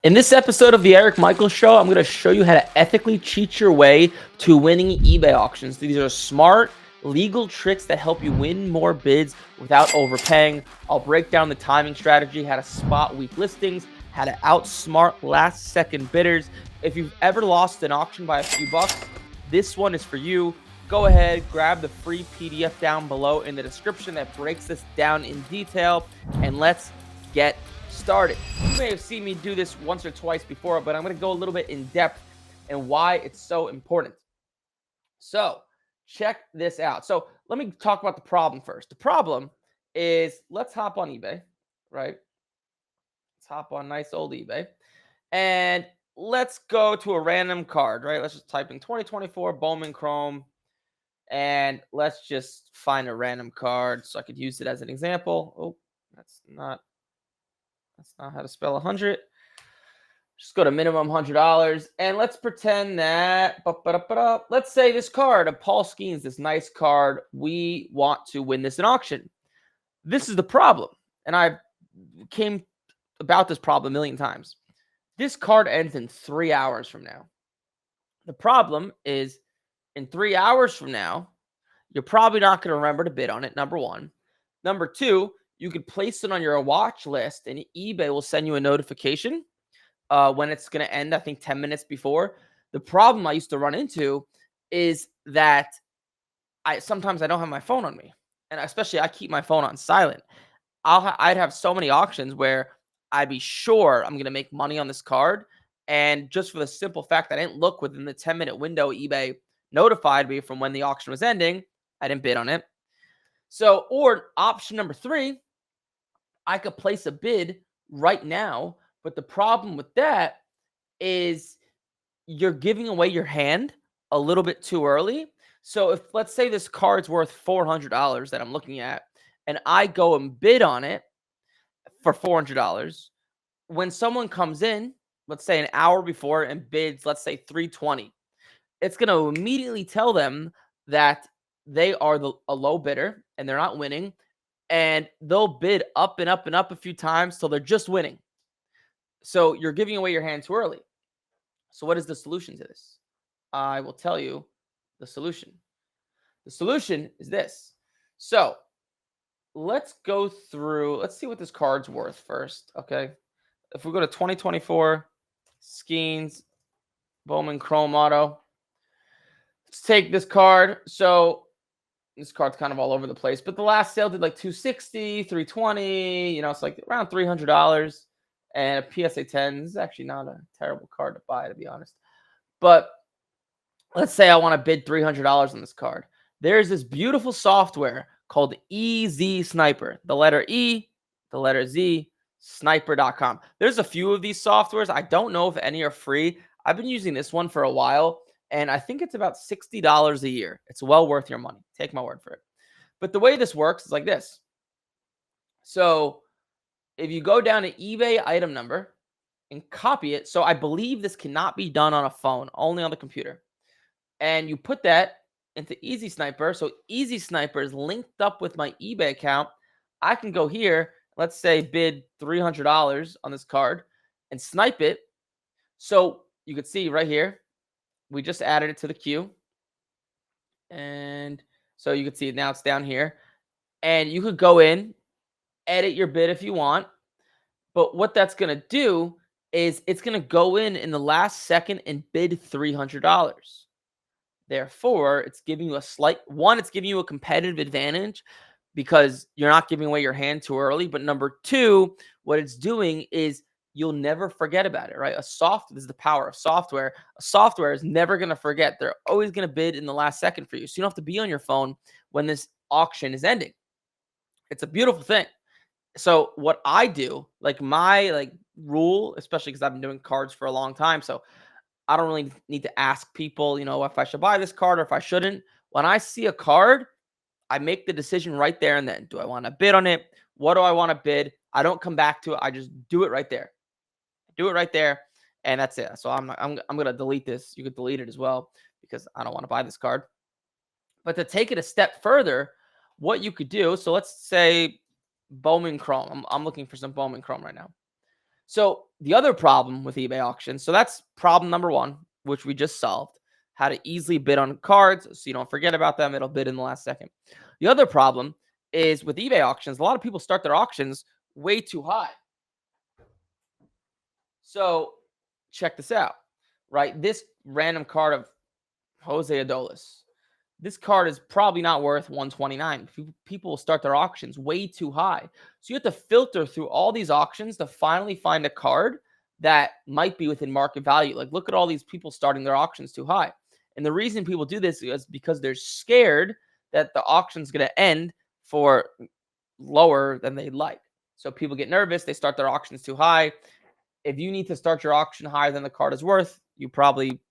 In this episode of the Eric Michaels Show, I'm going to show you how to ethically cheat your way to winning eBay auctions. These are smart, legal tricks that help you win more bids without overpaying. I'll break down the timing strategy, how to spot weak listings, how to outsmart last-second bidders. If you've ever lost an auction by a few bucks, this one is for you. Go ahead, grab the free PDF down below in the description that breaks this down in detail, and let's get started. You may have seen me do this once or twice before, but I'm going to go a little bit in depth and why it's so important. So check this out. So let me talk about the problem first. The problem is, let's hop on eBay, right? Let's hop on nice old eBay and let's go to a random card, right? Let's just type in 2024 Bowman Chrome and let's just find a random card so I could use it as an example. Oh, that's not how to spell 100. Just go to minimum $100 and let's pretend that, let's say this card of Paul Skeens, this nice card, we want to win this in auction. This is the problem, and I came about this problem a million times. This card ends in 3 hours from now. The problem is, in 3 hours from now, you're probably not going to remember to bid on it, number one. Number two, you could place it on your watch list and eBay will send you a notification when it's going to end, I think 10 minutes before. The problem I used to run into is that sometimes I don't have my phone on me. And especially I keep my phone on silent. I'd have so many auctions where I'd be sure I'm going to make money on this card. And just for the simple fact that I didn't look within the 10-minute window eBay notified me from when the auction was ending, I didn't bid on it. So, or option number three, I could place a bid right now. But the problem with that is you're giving away your hand a little bit too early. So if, let's say, this card's worth $400 that I'm looking at, and I go and bid on it for $400, when someone comes in, let's say an hour before and bids, let's say 320, it's going to immediately tell them that they are a low bidder and they're not winning, and they'll bid up and up and up a few times till they're just winning. So you're giving away your hand too early. So what is the solution to this? I will tell you the solution. The solution is this. So let's go through, let's see what this card's worth first, okay? If we go to 2024 Skeens Bowman Chrome Auto, let's take this card. So this card's kind of all over the place, but the last sale did like 260, 320, it's like around $300. And a PSA 10 is actually not a terrible card to buy, to be honest. But let's say I want to bid $300 on this card. There's this beautiful software called EZ Sniper. The letter E, the letter Z, sniper.com. There's a few of these softwares. I don't know if any are free. I've been using this one for a while, and I think it's about $60 a year. It's well worth your money. Take my word for it. But the way this works is like this. So if you go down to eBay item number and copy it, so I believe this cannot be done on a phone, only on the computer. And you put that into Easy Sniper. So Easy Sniper is linked up with my eBay account. I can go here, let's say bid $300 on this card and snipe it. So you could see right here, we just added it to the queue. And so you can see now it's down here. And you could go in, edit your bid if you want. But what that's going to do is it's going to go in the last second and bid $300. Therefore, it's giving you it's giving you a competitive advantage because you're not giving away your hand too early. But number two, what it's doing is you'll never forget about it, right? This is the power of software. A software is never going to forget. They're always going to bid in the last second for you. So you don't have to be on your phone when this auction is ending. It's a beautiful thing. So what I do, like my rule, especially because I've been doing cards for a long time, so I don't really need to ask people, if I should buy this card or if I shouldn't. When I see a card, I make the decision right there and then. Do I want to bid on it? What do I want to bid? I don't come back to it. I just do it right there. Do it right there, and that's it. So I'm gonna delete this. You could delete it as well because I don't want to buy this card. But to take it a step further, what you could do. So let's say Bowman Chrome. I'm looking for some Bowman Chrome right now. So The other problem with eBay auctions, so that's problem number one, which we just solved. How to easily bid on cards so you don't forget about them. It'll bid in the last second. The other problem is with eBay auctions, a lot of people start their auctions way too high. So check this out, right? This random card of Jose Adolis. This card is probably not worth 129. People will start their auctions way too high. So you have to filter through all these auctions to finally find a card that might be within market value. Like, look at all these people starting their auctions too high. And the reason people do this is because they're scared that the auction's going to end for lower than they'd like. So people get nervous. They start their auctions too high. If you need to start your auction higher than the card is worth, you probably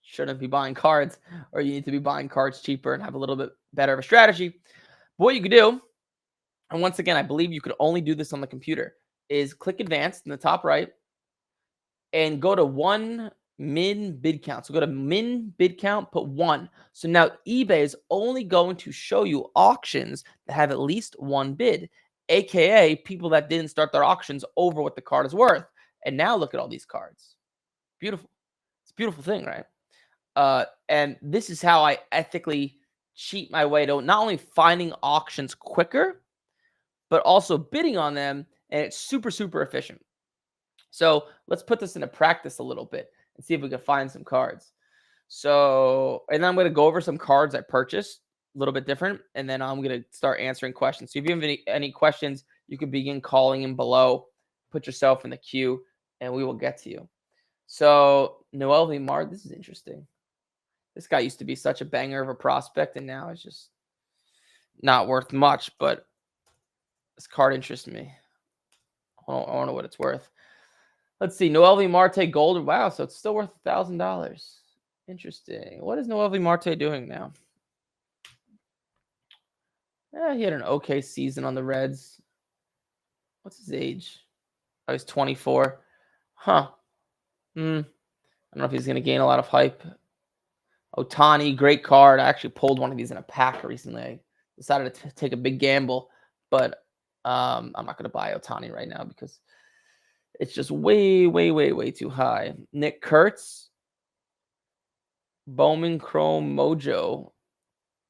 shouldn't be buying cards, or you need to be buying cards cheaper and have a little bit better of a strategy. But what you could do, and once again, I believe you could only do this on the computer, is click advanced in the top right and go to one min bid count. So go to min bid count, put 1. So now eBay is only going to show you auctions that have at least one bid, aka people that didn't start their auctions over what the card is worth. And now look at all these cards. Beautiful. It's a beautiful thing, right? And this is how I ethically cheat my way to not only finding auctions quicker, but also bidding on them. And it's super, super efficient. So let's put this into practice a little bit and see if we can find some cards. So, and then I'm going to go over some cards I purchased, a little bit different. And then I'm going to start answering questions. So if you have any questions, you can begin calling in below, put yourself in the queue, and we will get to you. So Noel Vimar, this is interesting. This guy used to be such a banger of a prospect, and now it's just not worth much. But this card interests me. I don't know what it's worth. Let's see. Noelvi Marte Gold. Wow, so it's still worth $1,000. Interesting. What is Noelvi Marte doing now? He had an okay season on the Reds. What's his age? Oh, he's 24. Huh. I don't know if he's going to gain a lot of hype. Ohtani, great card. I actually pulled one of these in a pack recently. I decided to take a big gamble, but I'm not going to buy Ohtani right now because it's just way, way, way, way too high. Nick Kurtz, Bowman Chrome Mojo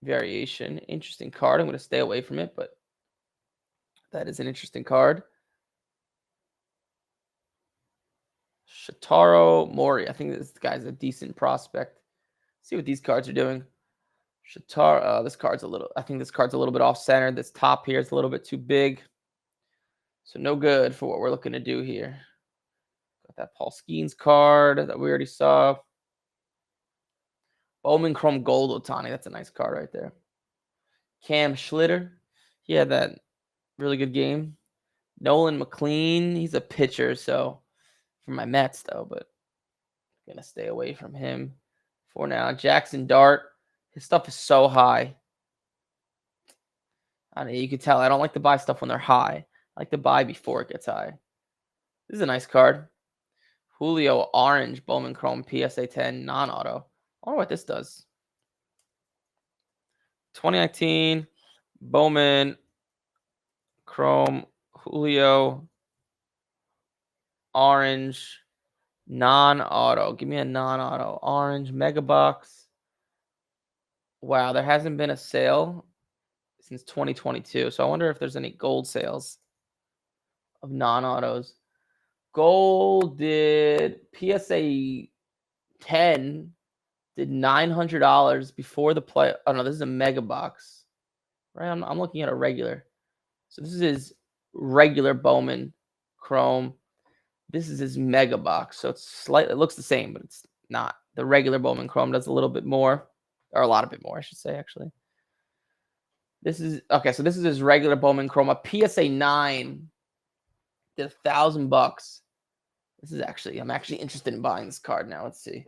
variation. Interesting card. I'm going to stay away from it, but that is an interesting card. Shotaro Mori. I think this guy's a decent prospect. See what these cards are doing. Shotaro. This card's a little. I think this card's a little bit off center. This top here is a little bit too big. So no good for what we're looking to do here. Got that Paul Skeens card that we already saw. Bowman Chrome Gold Ohtani. That's a nice card right there. Cam Schlitter. He had that really good game. Nolan McLean. He's a pitcher, so for my Mets though, but I'm gonna stay away from him for now. Jackson Dart. His stuff is so high. I mean, you can tell I don't like to buy stuff when they're high. I like to buy before it gets high. This is a nice card. Julio Orange Bowman Chrome PSA 10 non-auto. I wonder what this does. 2019 Bowman Chrome Julio Orange non-auto. Give me a non-auto. Orange Mega Box. Wow, there hasn't been a sale since 2022. So I wonder if there's any gold sales of non-autos. Gold did PSA 10 did $900 before the play. Oh no, this is a mega box, right? I'm looking at a regular. So this is his regular Bowman Chrome. This is his mega box. So it's slightly, it looks the same, but it's not. The regular Bowman Chrome does a little bit more, or a lot of bit more, I should say, actually. This is okay. So this is his regular Bowman Chrome. A PSA 9 did $1,000. This is actually, I'm actually interested in buying this card now. Let's see.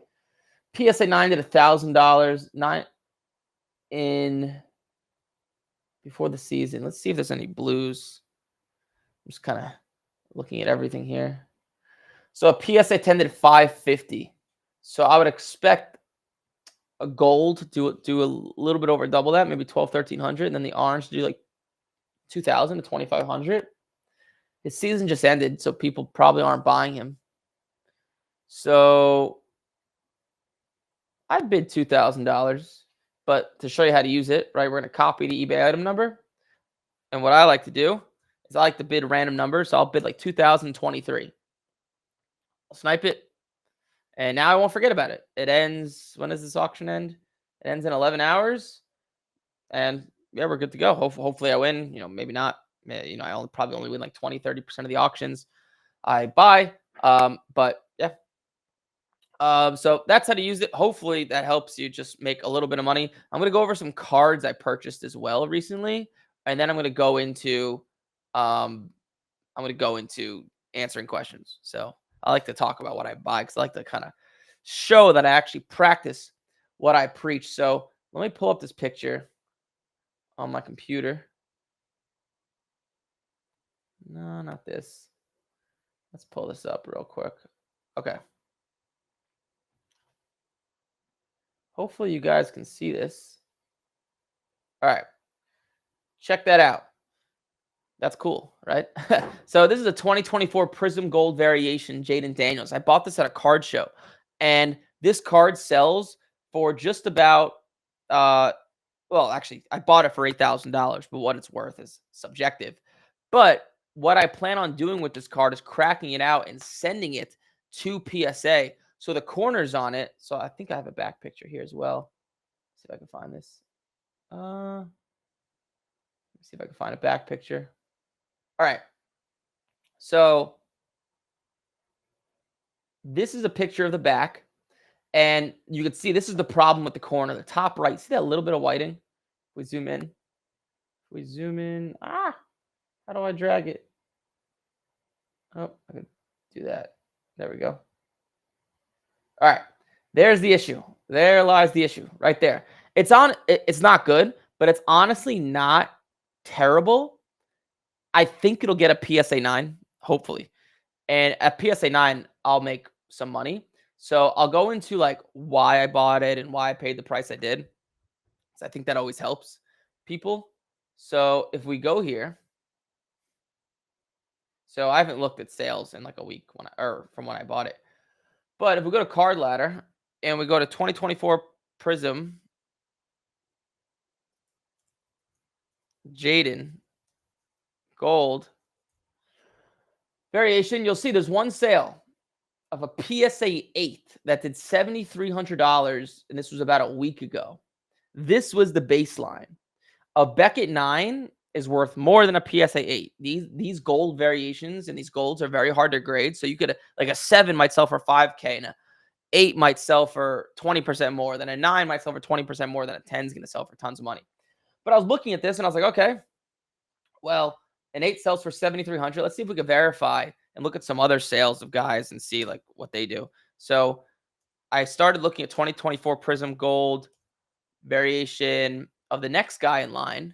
PSA 9 did $1,000. 9 in before the season. Let's see if there's any blues. I'm just kind of looking at everything here. So a PSA 10 did $550. So I would expect a gold to do a little bit over double that, maybe 1,200, 1,300, and then the orange to do like 2,000 to 2,500. His season just ended, so people probably aren't buying him. So I bid $2,000, but to show you how to use it, right? We're going to copy the eBay item number. And what I like to do is I like to bid random numbers. So I'll bid like 2023. I'll snipe it. And now I won't forget about it. It ends. When does this auction end? It ends in 11 hours. And yeah, we're good to go. Hopefully I win. Maybe not. I probably only win like 20-30% of the auctions I buy. But yeah. So that's how to use it. Hopefully that helps you just make a little bit of money. I'm going to go over some cards I purchased as well recently. And then I'm going to go into answering questions. So I like to talk about what I buy because I like to kind of show that I actually practice what I preach. So let me pull up this picture on my computer. No, not this. Let's pull this up real quick. Okay. Hopefully you guys can see this. All right. Check that out. That's cool, right? So this is a 2024 Prism Gold Variation Jaden Daniels. I bought this at a card show, and this card sells for just about well, actually, I bought it for $8,000, but what it's worth is subjective. But what I plan on doing with this card is cracking it out and sending it to PSA. So the corners on it. So I think I have a back picture here as well. Let's see if I can find this. Let me see if I can find a back picture. All right. So this is a picture of the back. And you can see this is the problem with the corner, the top right. See that little bit of whiting? If we zoom in. How do I drag it? Oh, I can do that. There we go. All right. There's the issue. There lies the issue right there. It's not good, but it's honestly not terrible. I think it'll get a PSA 9, hopefully. And at PSA 9, I'll make some money. So I'll go into like why I bought it and why I paid the price I did. So I think that always helps people. So if we go here, so I haven't looked at sales in like a week from when I bought it. But if we go to Card Ladder and we go to 2024 Prism Jaden Gold Variation, you'll see there's one sale of a PSA 8 that did $7,300, and this was about a week ago. This was the baseline. A Beckett 9 is worth more than a PSA 8. These gold variations and these golds are very hard to grade. So you could, like a 7 might sell for $5K, and a 8 might sell for 20% more, than a 9 might sell for 20% more, than a 10 is going to sell for tons of money. But I was looking at this and I was like, okay, well, an 8 sells for $7,300. Let's see if we can verify and look at some other sales of guys and see like what they do. So I started looking at 2024 Prism Gold variation of the next guy in line,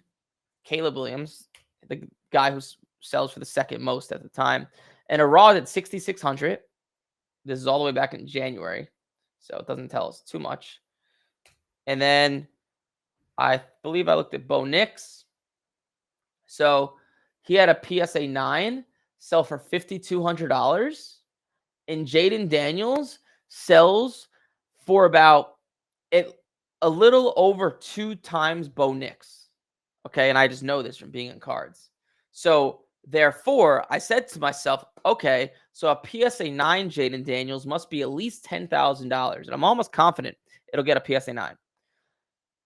Caleb Williams, the guy who sells for the second most at the time. And a raw at 6,600. This is all the way back in January, so it doesn't tell us too much. And then I believe I looked at Bo Nix. So he had a PSA 9 sell for $5,200. And Jaden Daniels sells for about a little over 2 times Bo Nix. Okay, and I just know this from being in cards. So therefore, I said to myself, okay, so a PSA 9 Jaden Daniels must be at least $10,000. And I'm almost confident it'll get a PSA 9.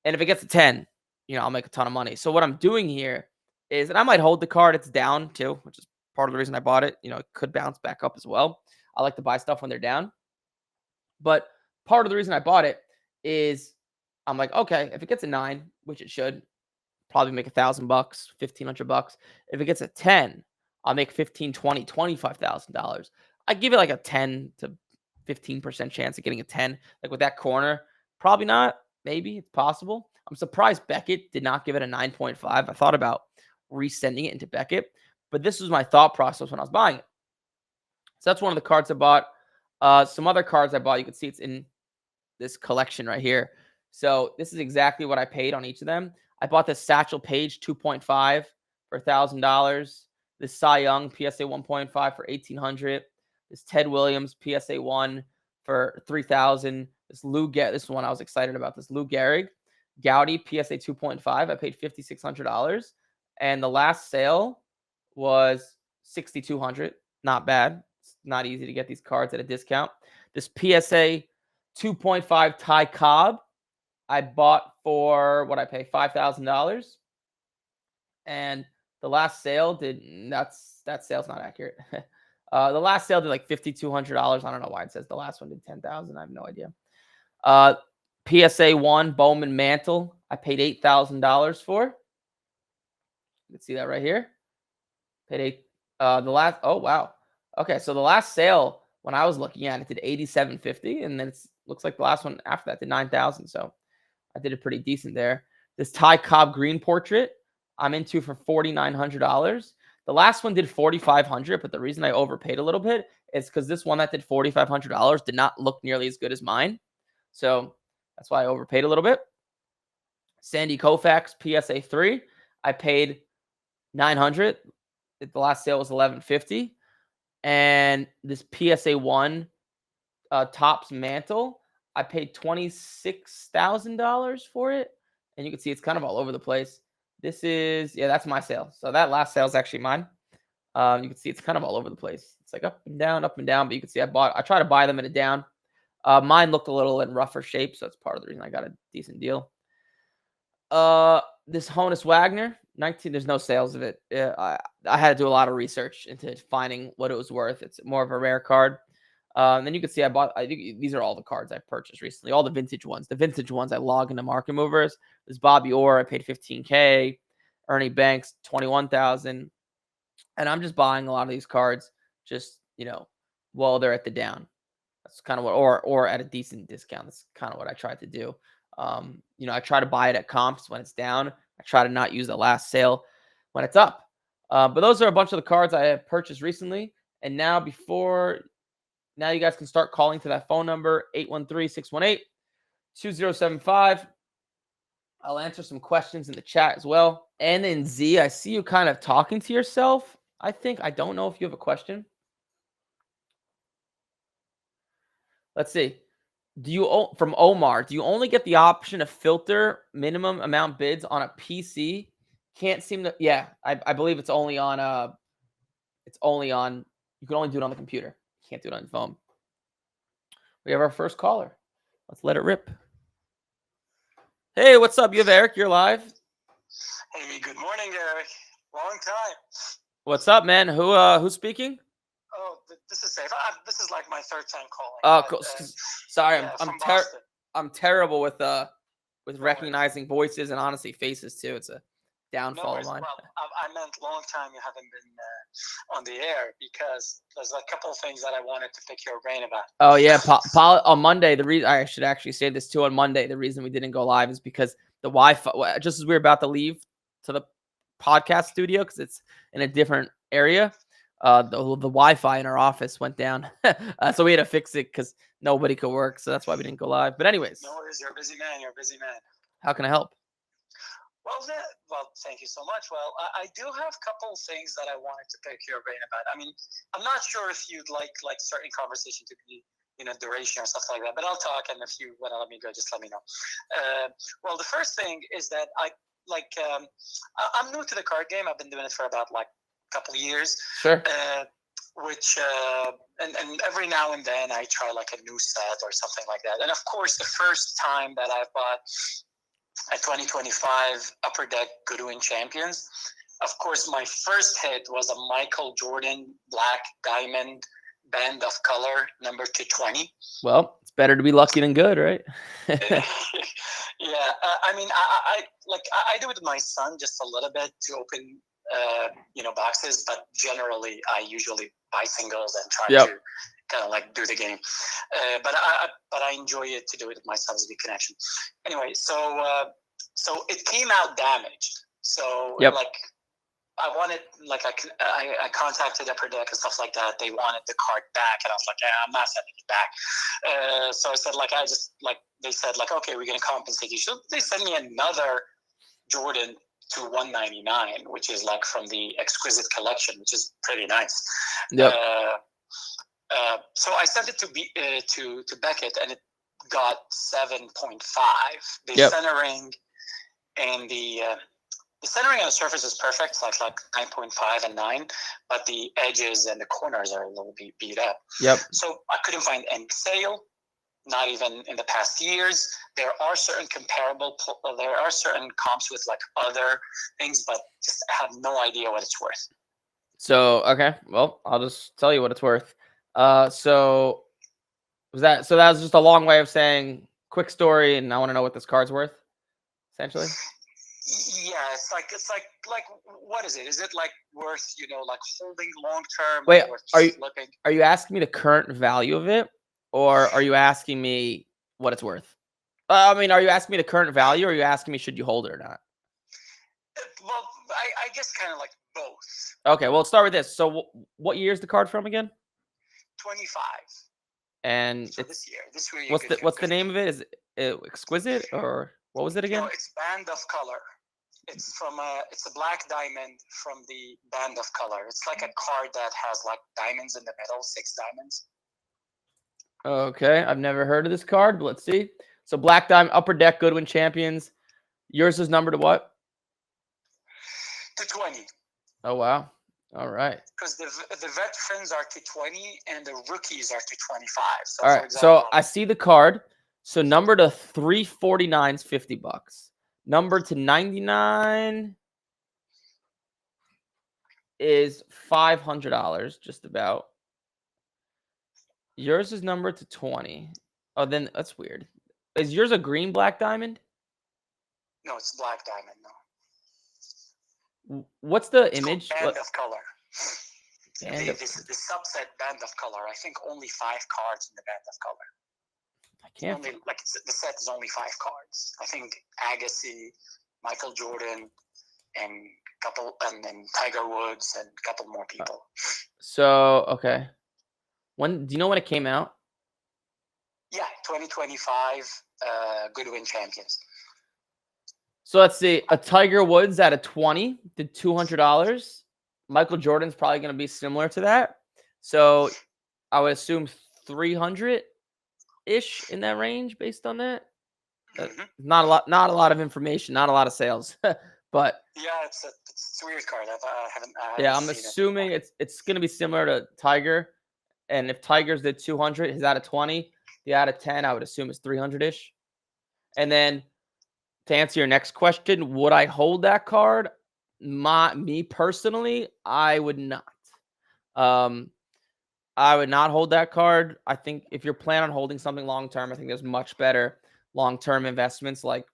And if it gets a 10, I'll make a ton of money. So what I'm doing here is, and I might hold the card. It's down too, which is part of the reason I bought it. It could bounce back up as well. I like to buy stuff when they're down. But part of the reason I bought it is I'm like, okay, if it gets a 9, which it should, probably make $1,000, $1,500. If it gets a 10, I'll make $15,000, $20,000, $25,000. I give it like a 10 to 15% chance of getting a 10. Like with that corner, probably not. Maybe it's possible. I'm surprised Beckett did not give it a 9.5. I thought about resending it into Beckett, but this was my thought process when I was buying it. So that's one of the cards I bought. Some other cards I bought, you can see it's in this collection right here. So this is exactly what I paid on each of them. I bought this Satchel Paige 2.5 for $1,000. This Cy Young PSA 1.5 for $1,800. This Ted Williams PSA 1 for $3,000. This one I was excited about. This Lou Gehrig Gaudy PSA 2.5. I paid $5,600, and the last sale was $6,200. Not bad. It's not easy to get these cards at a discount. This PSA 2.5 Ty Cobb I bought for what I pay $5,000, and the last sale did that sale's not accurate. The last sale did like $5,200. I don't know why it says the last one did $10,000. I have no idea. PSA 1 Bowman Mantle I paid $8,000 for. You can see that right here. Paid the last. Oh wow. Okay, so the last sale when I was looking at it did $8,750, and then it looks like the last one after that did $9,000. So I did it pretty decent there. This Ty Cobb Green Portrait I'm into for $4,900. The last one did $4,500, but the reason I overpaid a little bit is because this one that did $4,500 did not look nearly as good as mine. So that's why I overpaid a little bit. Sandy Koufax PSA 3, I paid $900. The last sale was $1,150. And this PSA 1 Topps Mantle, I paid $26,000 for it. And you can see it's kind of all over the place. This is, yeah, that's my sale. So that last sale is actually mine. You can see it's kind of all over the place. It's like up and down, but you can see I try to buy them in a down. Mine looked a little in rougher shape, so that's part of the reason I got a decent deal. This Honus Wagner, 19, there's no sales of it. I had to do a lot of research into finding what it was worth. It's more of a rare card. And then you can see I think these are all the cards I purchased recently, all the vintage ones. The vintage ones I log into Market Movers. There's Bobby Orr, I paid $15K. Ernie Banks, $21,000. And I'm just buying a lot of these cards just, while they're at the down. That's kind of what, or at a decent discount. That's kind of what I tried to do. I try to buy it at comps when it's down. I try to not use the last sale when it's up. But those are a bunch of the cards I have purchased recently. And now you guys can start calling to that phone number, 813-618-2075. I'll answer some questions in the chat as well. And then Z, I see you kind of talking to yourself. I don't know if you have a question. Let's see. From Omar, do you only get the option to filter minimum amount bids on a PC? Can't seem to. Yeah, I believe it's only on. You can only do it on the computer. You can't do it on the phone. We have our first caller. Let's let it rip. Hey, what's up? You have Eric. You're live. Hey, good morning, Eric. Long time. What's up, man? Who's speaking? Oh, this is safe. This is like my third time calling. Oh, cool. Sorry, yeah, I'm terrible with recognizing voices and honestly faces too. It's a downfall of mine. Well, I meant long time you haven't been on the air because there's a couple of things that I wanted to pick your brain about. Oh yeah, on Monday. The reason I should actually say this too on Monday. The reason we didn't go live is because the Wi-Fi. Just as we were about to leave to the podcast studio because it's in a different area. The Wi-Fi in our office went down, so we had to fix it because nobody could work. So that's why we didn't go live. But anyways, no worries. You're a busy man. How can I help? Well, thank you so much. Well, I do have a couple things that I wanted to pick your brain about. I mean, I'm not sure if you'd like certain conversation to be, duration or stuff like that, but I'll talk. And if you want to let me go, just let me know. Well, the first thing is that I'm new to the card game. I've been doing it for about a couple of years. Sure. And every now and then I try a new set or something like that. And of course, the first time that I bought a 2025 Upper Deck Goodwin Champions, of course, my first hit was a Michael Jordan Black Diamond Band of Color number 220. Well, it's better to be lucky than good, right? Yeah. I mean, I do it with my son just a little bit to open boxes, but generally I usually buy singles and try to kind of do the game. But I enjoy it to do it with my son's big connection. Anyway, so it came out damaged. So I wanted I contacted Upper Deck and stuff like that. They wanted the card back, and I was like, yeah, I'm not sending it back. So I said they said okay, we're gonna compensate you. So they sent me another Jordan to $199, which is like from the Exquisite collection, which is pretty nice. Yep. So I sent it to Beckett, and it got 7.5. The centering and the centering on the surface is perfect. It's like 9.5 and 9, but the edges and the corners are a little bit beat up. Yep. So I couldn't find any sale, not even in the past years. There are certain comps with like other things, but just have no idea what it's worth. So, okay, well, I'll just tell you what it's worth. So that was just a long way of saying quick story, and I want to know what this card's worth, essentially. Yeah, it's like what is it? Is it like worth, like holding long term? Wait, or are you asking me the current value of it, or are you asking me what it's worth? I mean, are you asking me the current value, or are you asking me should you hold it or not? Well, I guess kind of like both. Okay, well, let's start with this. So, what year is the card from again? 25. And so this year. What's the name of it? Is it Exquisite, or what was it again? No, it's Band of Color. It's it's a black diamond from the Band of Color. It's like a card that has like diamonds in the middle, 6 diamonds. Okay, I've never heard of this card, but let's see. So black diamond, upper deck, Goodwin champions. Yours is numbered to what? To 20. Oh wow! All right. Because the veterans are to 20 and the rookies are to 25. So all right. So I see the card. So number to 349 is $50. Number to 99 is $500, just about. Yours is numbered to 20. Oh, then that's weird. Is yours a green black diamond? No, it's black diamond. No. What's the image? Band of Color. The subset Band of Color. I think only 5 cards in the Band of Color. I can't. The set is only 5 cards. I think Agassi, Michael Jordan, and then Tiger Woods and a couple more people. So okay, do you know when it came out? Yeah, 2025. Goodwin champions. So let's see. A Tiger Woods at a 20 did $200. Michael Jordan's probably going to be similar to that. So I would assume 300-ish in that range based on that. Mm-hmm. Not a lot of information, not a lot of sales. But yeah, it's a weird card. I haven't I'm assuming it's going to be similar to Tiger. And if Tigers did 200, he's out of 20. The out of 10, I would assume is 300-ish. And then to answer your next question, would I hold that card? Me personally, I would not. I would not hold that card. I think if you're planning on holding something long term, I think there's much better long term investments like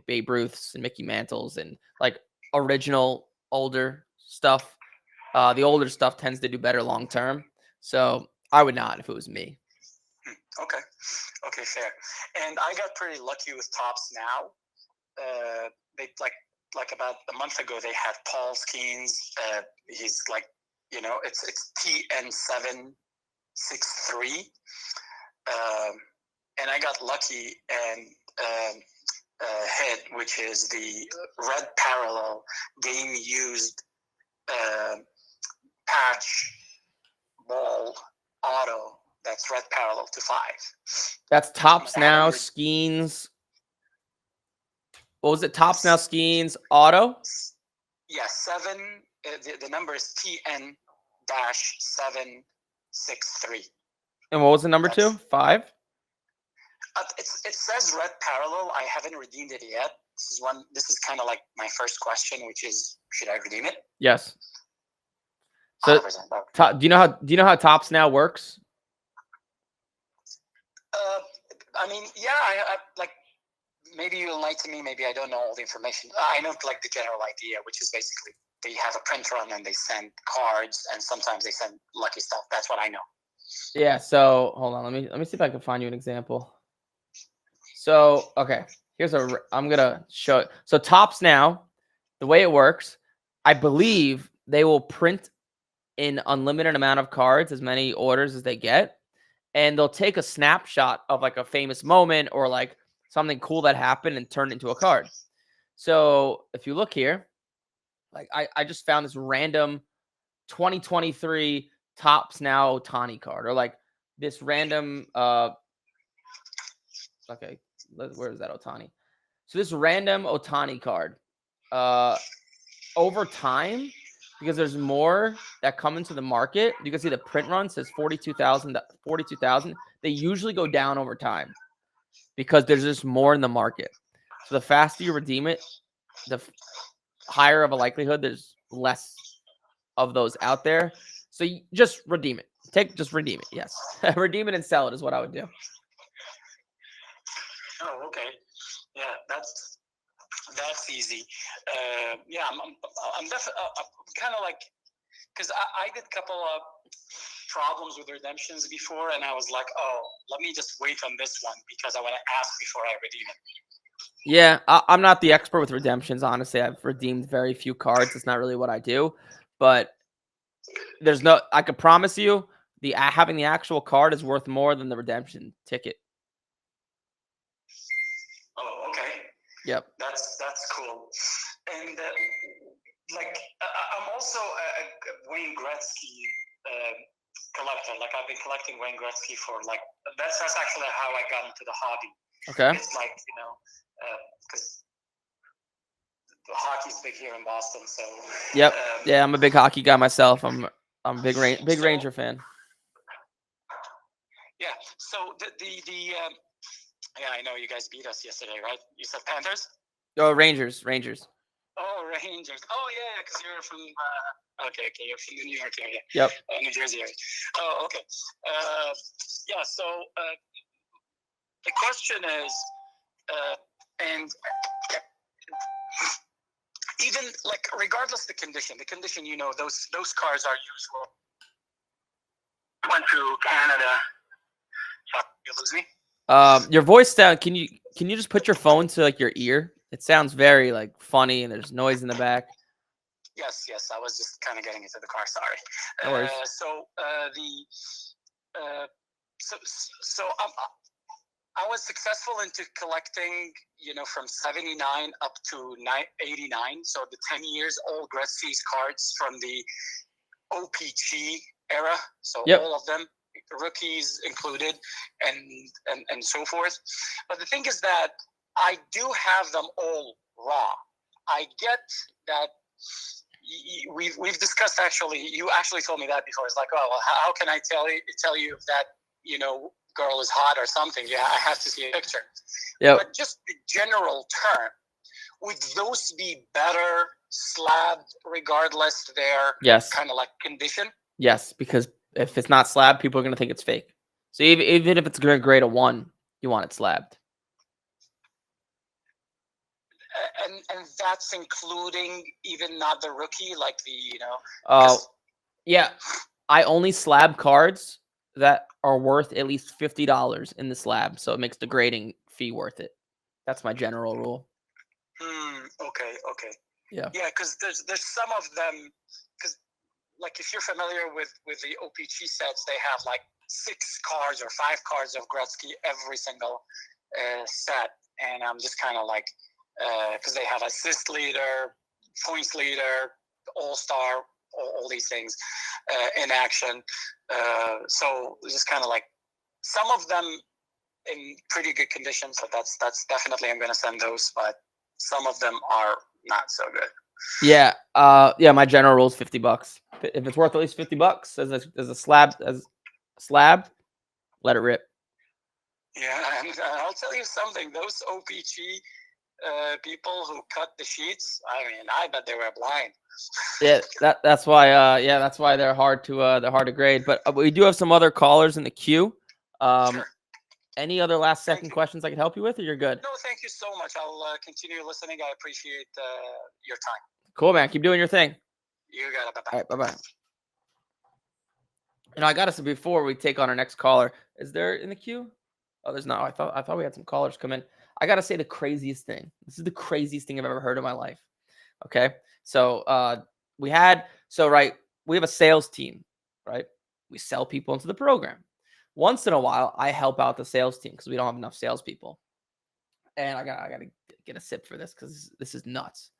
Babe Ruth's and Mickey Mantle's and like original older stuff. The older stuff tends to do better long term. So I would not if it was me. Okay, fair. And I got pretty lucky with Topps now. They like about a month ago they had Paul Skeens. He's like, it's TN763. And I got lucky and hit, which is the red parallel game used patch ball auto. That's red parallel to 5. That's Topps Now, Skeens. What was it? Topps Now, Skeens, auto? Yeah, 7. The number is TN-763. And what was the number 2? 5? It says red parallel. I haven't redeemed it yet. This is kind of like my first question, which is, should I redeem it? Yes. So, do you know how Topps Now works? I mean, yeah, I like. Maybe you enlighten me. Maybe I don't know all the information. I know like the general idea, which is basically they have a printer on and they send cards, and sometimes they send lucky stuff. That's what I know. Yeah. So hold on. Let me see if I can find you an example. So okay, I'm gonna show it. So Topps Now, the way it works, I believe they will print an unlimited amount of cards, as many orders as they get, and they'll take a snapshot of like a famous moment or like something cool that happened and turn it into a card. So if you look here, like I just found this random 2023 Tops Now Otani card, or like this random okay, where is that Otani? So this random Otani card, over time, because there's more that come into the market. You can see the print run says 42,000, 42,000. They usually go down over time because there's just more in the market. So the faster you redeem it, the higher of a likelihood there's less of those out there. So you just redeem it. Just redeem it. Yes, redeem it and sell it is what I would do. Oh, okay. Yeah, that's easy. Yeah, I'm definitely kind of like, because I did a couple of problems with redemptions before, and I was like, oh, let me just wait on this one because I want to ask before I redeem it. Yeah, I'm not the expert with redemptions. Honestly, I've redeemed very few cards. It's not really what I do, but there's no. I could promise you, having the actual card is worth more than the redemption ticket. Oh, okay. Yep. That's cool. And like I'm also a Wayne Gretzky collector. Like I've been collecting Wayne Gretzky for like that's actually how I got into the hobby. Okay. It's like because hockey's big here in Boston, so. Yep. Yeah, I'm a big hockey guy myself. I'm a big Ranger fan. Yeah. So yeah, I know you guys beat us yesterday, right? You said Panthers? Oh, Rangers. Oh, Rangers. Oh, yeah, because you're from. Okay, you're from the New York area. Yep. New Jersey area. Oh, okay. Yeah. So the question is, and even like regardless the condition, those cars are useful. Went to Canada. You lose me? Your voice down. Can you just put your phone to like your ear? It sounds very like funny, and there's noise in the back. Yes. I was just kind of getting into the car. Sorry. No worries. I was successful into collecting, from 79 up to 89. So the 10 years old Gretzky's cards from the OPG era. So yep. all of them, rookies included, and so forth. But the thing is that I do have them all raw. I get that. We've discussed actually. You actually told me that before. It's like, oh well, how can I tell you if that girl is hot or something? Yeah, I have to see a picture. Yeah. But just the general term, would those be better slabbed regardless their kind of like condition? Yes, because if it's not slabbed, people are gonna think it's fake. So even if it's gonna grade a 1, you want it slabbed. And that's including even not the rookie, like the yeah. I only slab cards that are worth at least $50 in the slab, so it makes the grading fee worth it. That's my general rule. Okay. Yeah. Yeah, because there's some of them, because like if you're familiar with the OPG sets, they have like 6 cards or 5 cards of Gretzky every single set, and I'm just kind of like. Because they have assist leader, points leader, all-star, all these things in action. So just kind of like some of them in pretty good condition. So that's definitely I'm going to send those, but some of them are not so good. Yeah. My general rule is $50. If it's worth at least $50 as a slab, let it rip. Yeah, and I'll tell you something. Those OPG people who cut the sheets, I mean, I bet they were blind. Yeah, that's why. That's why they're hard to grade. But we do have some other callers in the queue. Sure. Any other last second questions I can help you with, or you're good? No, thank you so much. I'll continue listening. I appreciate your time. Cool, man. Keep doing your thing. You got it. Bye-bye. All right, bye-bye. I got to say before we take on our next caller, is there in the queue? Oh, there's not. I thought we had some callers come in. I got to say the craziest thing. This is the craziest thing I've ever heard in my life. Okay. So we have a sales team, right? We sell people into the program. Once in a while, I help out the sales team because we don't have enough salespeople. And I got to get a sip for this because this is nuts.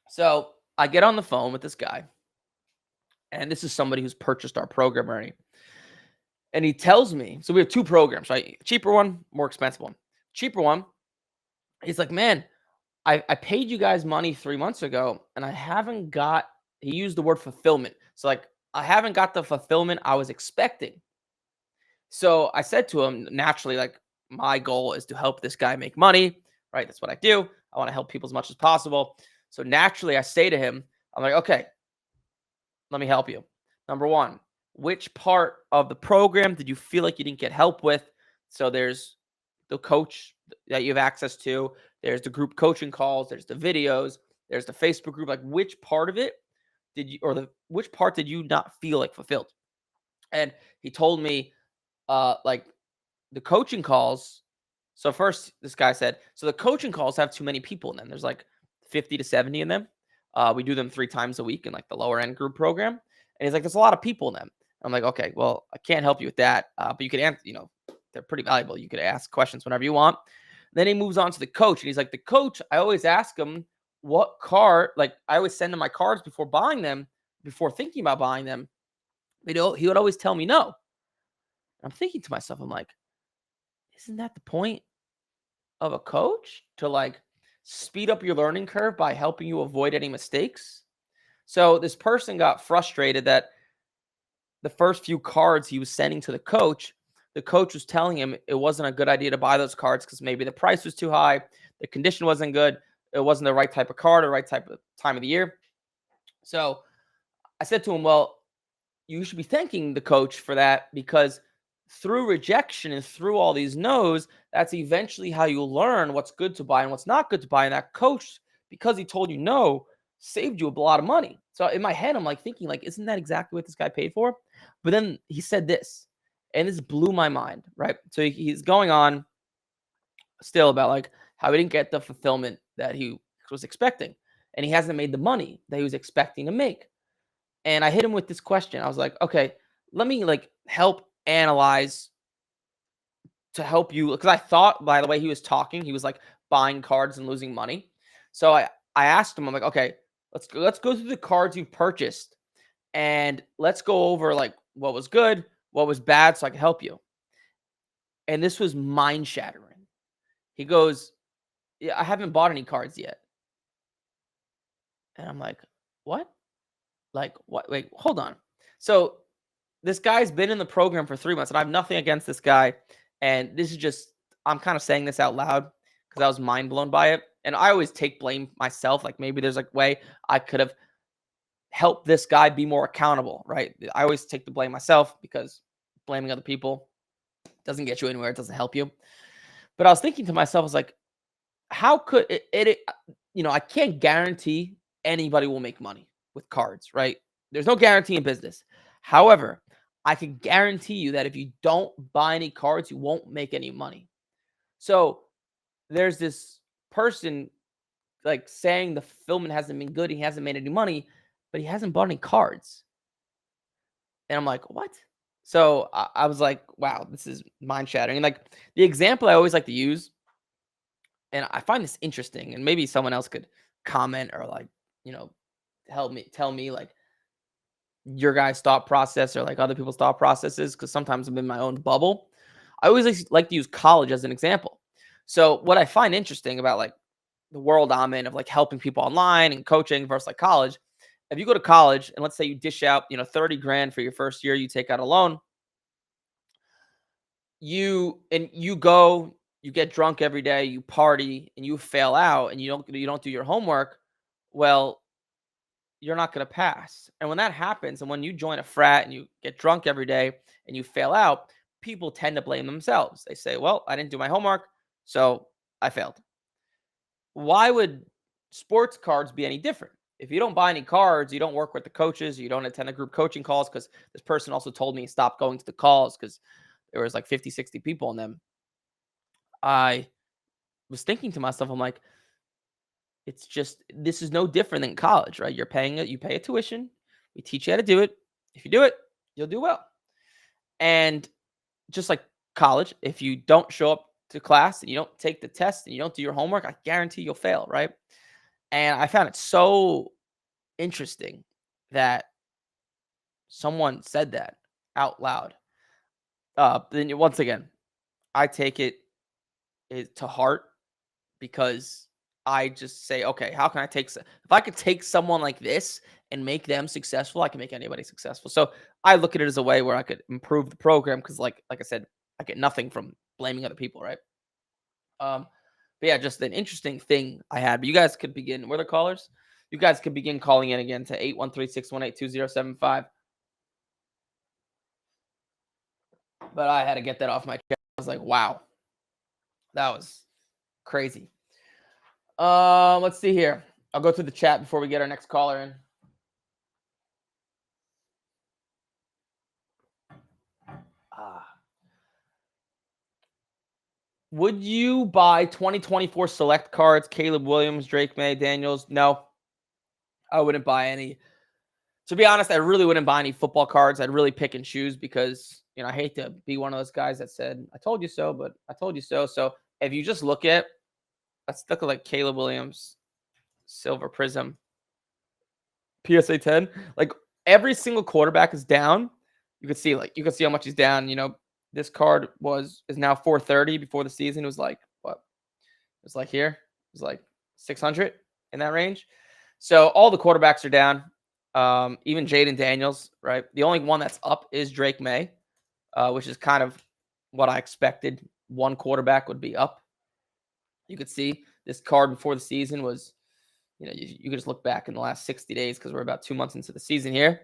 So I get on the phone with this guy, and this is somebody who's purchased our program already. And he tells me, so we have two programs, right? Cheaper one, more expensive one. Cheaper one, he's like, man, I paid you guys money 3 months ago, and I haven't got, he used the word fulfillment. So, like, I haven't got the fulfillment I was expecting. So I said to him, naturally, like, my goal is to help this guy make money, right? That's what I do. I want to help people as much as possible. So naturally, I say to him, I'm like, okay, let me help you. Number one, which part of the program did you feel like you didn't get help with? So there's the coach that you have access to, there's the group coaching calls, there's the videos, there's the Facebook group. Like, which part of it did you, or which part did you not feel like fulfilled? And he told me, like, the coaching calls. So first, this guy said, so the coaching calls have too many people in them. There's like 50 to 70 in them. We do them 3 times a week in like the lower end group program. And he's like, there's a lot of people in them. I'm like, okay, well, I can't help you with that. But you can answer, they're pretty valuable. You could ask questions whenever you want. Then he moves on to the coach. And he's like, the coach, I always ask him what card, like I always send him my cards before buying them, before thinking about buying them. He would always tell me no. I'm thinking to myself, I'm like, isn't that the point of a coach, to like speed up your learning curve by helping you avoid any mistakes? So this person got frustrated that the first few cards he was sending to the coach was telling him it wasn't a good idea to buy those cards because maybe the price was too high, the condition wasn't good, it wasn't the right type of card or right type of time of the year. So I said to him, well, you should be thanking the coach for that, because through rejection and through all these no's, that's eventually how you learn what's good to buy and what's not good to buy. And that coach, because he told you no, saved you a lot of money. So in my head, I'm like thinking, like, isn't that exactly what this guy paid for? But then he said this, and this blew my mind, right? So he's going on still about like how he didn't get the fulfillment that he was expecting, and he hasn't made the money that he was expecting to make. And I hit him with this question. I was like, okay, let me like help analyze to help you, because I thought by the way he was talking, he was like buying cards and losing money. So I asked him, I'm like, okay, let's go through the cards you've purchased and let's go over like what was good, what was bad, so I can help you. And this was mind shattering. He goes, yeah, I haven't bought any cards yet. And I'm like, what? Like, what? Wait, hold on. So this guy's been in the program for 3 months, and I have nothing against this guy. And this is just, I'm kind of saying this out loud because I was mind blown by it. And I always take blame myself. Like, maybe there's a way I could have helped this guy be more accountable, right? I always take the blame myself because blaming other people doesn't get you anywhere. It doesn't help you. But I was thinking to myself, I was like, how could I can't guarantee anybody will make money with cards, right? There's no guarantee in business. However, I can guarantee you that if you don't buy any cards, you won't make any money. So there's this person like saying the fulfillment hasn't been good, he hasn't made any money, but he hasn't bought any cards. And I'm like, what? So I was like, wow, this is mind shattering. And like the example I always like to use, and I find this interesting, and maybe someone else could comment or like, help me, tell me like your guys' thought process or like other people's thought processes, because sometimes I'm in my own bubble. I always like to use college as an example. So what I find interesting about like the world I'm in of like helping people online and coaching versus like college, if you go to college and let's say you dish out, 30 grand for your first year, you take out a loan, you get drunk every day, you party and you fail out and you don't do your homework, well, you're not going to pass. And when that happens, and when you join a frat and you get drunk every day and you fail out, people tend to blame themselves. They say, well, I didn't do my homework, so I failed. Why would sports cards be any different? If you don't buy any cards, you don't work with the coaches, you don't attend the group coaching calls, because this person also told me stop going to the calls because there was like 50, 60 people in them. I was thinking to myself, I'm like, this is no different than college, right? You pay a tuition. We teach you how to do it. If you do it, you'll do well. And just like college, if you don't show up to class and you don't take the test and you don't do your homework, I guarantee you'll fail, right? And I found it so interesting that someone said that out loud. Then once again, I take it to heart because I just say, okay, how can I if I could take someone like this and make them successful, I can make anybody successful. So I look at it as a way where I could improve the program because, like I said, I get nothing from blaming other people, right? Um, but yeah, just an interesting thing I had. But you guys could begin. We're the callers. You guys could begin calling in again to 813-618-2075. But I had to get that off my chest. I was like, wow, that was crazy. Let's see here. I'll go through the chat before we get our next caller in. Would you buy 2024 select cards? Caleb Williams, Drake May, Daniels? No, I wouldn't buy any. To be honest, I really wouldn't buy any football cards. I'd really pick and choose because, I hate to be one of those guys that said, I told you so, but I told you so. So if you just let's look at like Caleb Williams, Silver Prism, PSA 10. Like every single quarterback is down. You can see how much he's down. This card is now 430. Before the season, it was like what? It was like here. It was like 600 in that range. So all the quarterbacks are down. Even Jaden Daniels, right? The only one that's up is Drake May, which is kind of what I expected. One quarterback would be up. You could see this card before the season was, you could just look back in the last 60 days because we're about 2 months into the season here.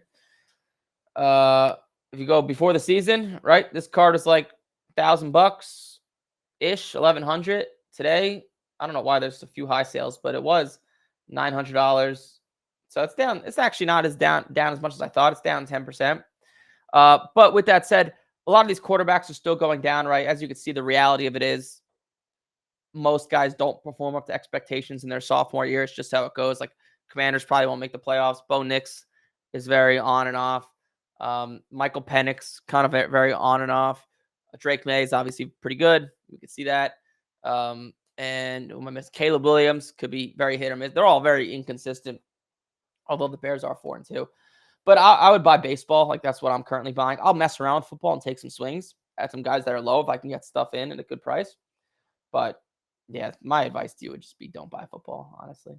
If you go before the season, right? This card is like $1,000 ish, 1,100 today. I don't know why there's a few high sales, but it was $900. So it's down. It's actually not as down as much as I thought. It's down 10%. But with that said, a lot of these quarterbacks are still going down, right? As you can see, the reality of it is most guys don't perform up to expectations in their sophomore year. It's just how it goes. Like Commanders probably won't make the playoffs. Bo Nix is very on and off. Michael Penix kind of very on and off. Drake May is obviously pretty good. We can see that. And who am I missing? Caleb Williams could be very hit or miss. They're all very inconsistent, although the Bears are 4-2. But I would buy baseball. Like that's what I'm currently buying. I'll mess around with football and take some swings at some guys that are low if I can get stuff in at a good price. But yeah, my advice to you would just be don't buy football, honestly.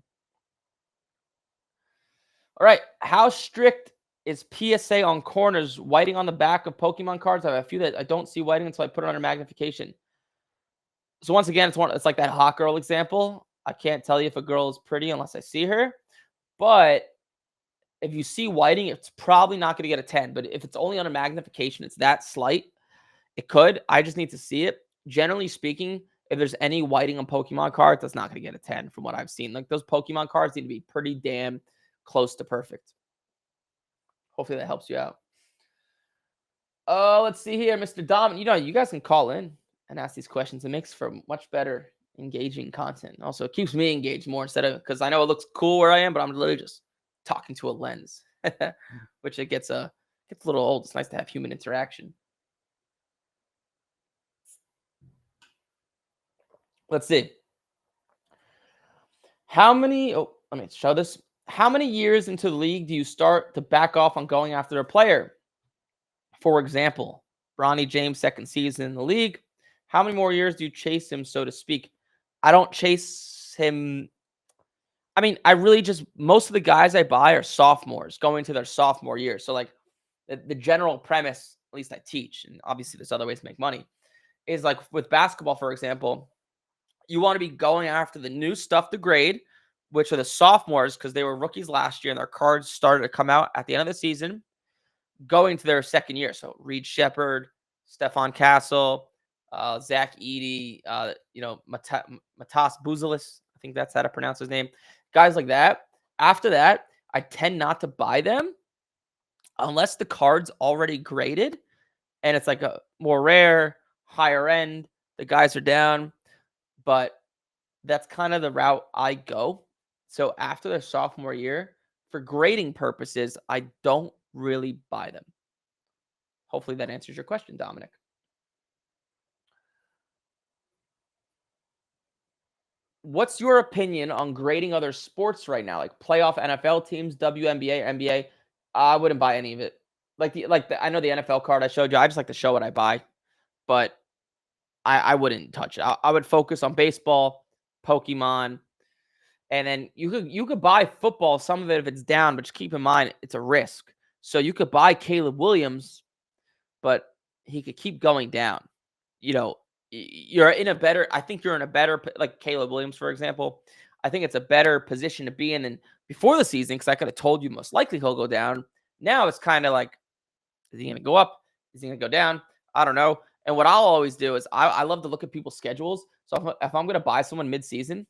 All right. How strict is PSA on corners? Whiting on the back of Pokemon cards? I have a few that I don't see whiting until I put it under magnification. So once again, it's like that hot girl example. I can't tell you if a girl is pretty unless I see her. But if you see whiting, it's probably not going to get a 10. But if it's only under magnification, it's that slight. It could. I just need to see it. Generally speaking, if there's any whiting on Pokemon cards, that's not going to get a 10 from what I've seen. Like those Pokemon cards need to be pretty damn close to perfect. Hopefully that helps you out. Let's see here, Mr. Dom. You guys can call in and ask these questions. It makes for much better engaging content. Also, it keeps me engaged more instead of because I know it looks cool where I am, but I'm literally just talking to a lens, which it gets a little old. It's nice to have human interaction. Let's see. Let me show this. How many years into the league do you start to back off on going after a player? For example, Bronny James, second season in the league. How many more years do you chase him, so to speak? I don't chase him. I mean, I really just, most of the guys I buy are sophomores going to their sophomore year. So like the general premise, at least I teach, and obviously there's other ways to make money, is like with basketball, for example, you want to be going after the new stuff to grade, which are the sophomores because they were rookies last year and their cards started to come out at the end of the season, going to their second year. So Reed Shepard, Stephon Castle, Zach Edey, Matas Buzelis. I think that's how to pronounce his name. Guys like that. After that, I tend not to buy them unless the card's already graded and it's like a more rare, higher end. The guys are down, but that's kind of the route I go. So after their sophomore year, for grading purposes, I don't really buy them. Hopefully that answers your question, Dominic. what's your opinion on grading other sports right now, like playoff NFL teams, WNBA, NBA? I wouldn't buy any of it. I know the NFL card I showed you. I just like to show what I buy, but I wouldn't touch it. I would focus on baseball, Pokemon, and then you could buy football. Some of it if it's down, but just keep in mind it's a risk. So you could buy Caleb Williams, but he could keep going down. You know, you're in a better. I think you're in a better, like Caleb Williams, for example. I think it's a better position to be in than before the season because I could have told you most likely he'll go down. Now it's kind of like, is he going to go up? Is he going to go down? I don't know. And what I'll always do is I love to look at people's schedules. So if I'm going to buy someone mid-season,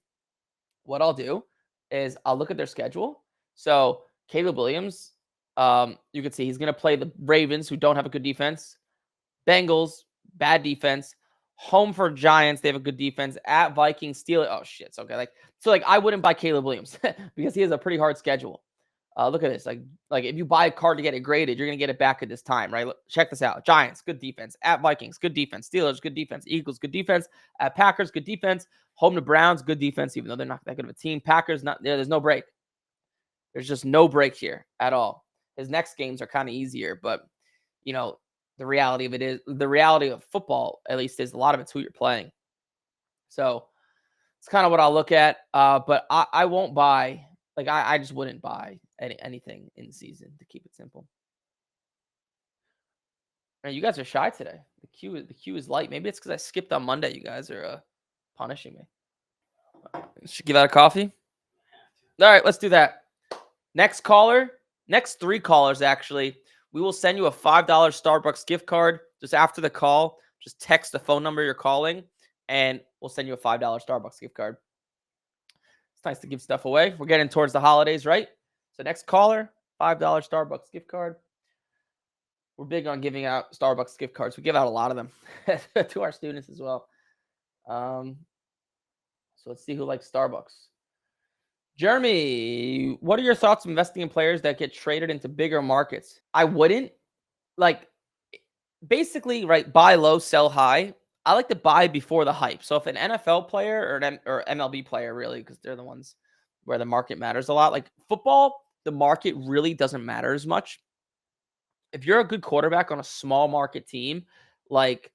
what I'll do is I'll look at their schedule. So Caleb Williams, you can see he's going to play the Ravens, who don't have a good defense. Bengals, bad defense. Home for Giants, they have a good defense. At Vikings, Steelers. Oh shit. So okay, I wouldn't buy Caleb Williams because he has a pretty hard schedule. Look at this. Like if you buy a card to get it graded, you're gonna get it back at this time, right? Check this out. Giants, good defense. At Vikings, good defense. Steelers, good defense. Eagles, good defense. At Packers, good defense. Home to Browns, good defense, even though they're not that good of a team. Packers, not there. There's no break. There's just no break here at all. His next games are kind of easier, but you know, the reality of football, at least, is a lot of it's who you're playing. So it's kind of what I'll look at. But I won't buy, I just wouldn't buy anything in season, to keep it simple. Man, you guys are shy today. The queue is light. Maybe it's because I skipped on Monday. You guys are punishing me. Should give out a coffee. All right, let's do that. Next caller, next 3 callers actually. We will send you a $5 Starbucks gift card just after the call. Just text the phone number you're calling, and we'll send you a $5 Starbucks gift card. It's nice to give stuff away. We're getting towards the holidays, right? So next caller, $5 Starbucks gift card. We're big on giving out Starbucks gift cards. We give out a lot of them to our students as well. So let's see who likes Starbucks. Jeremy, what are your thoughts on investing in players that get traded into bigger markets? I wouldn't. Basically, right, buy low, sell high. I like to buy before the hype. So if an NFL player or MLB player, really, because they're the ones where the market matters a lot. Like football, the market really doesn't matter as much. If you're a good quarterback on a small market team, like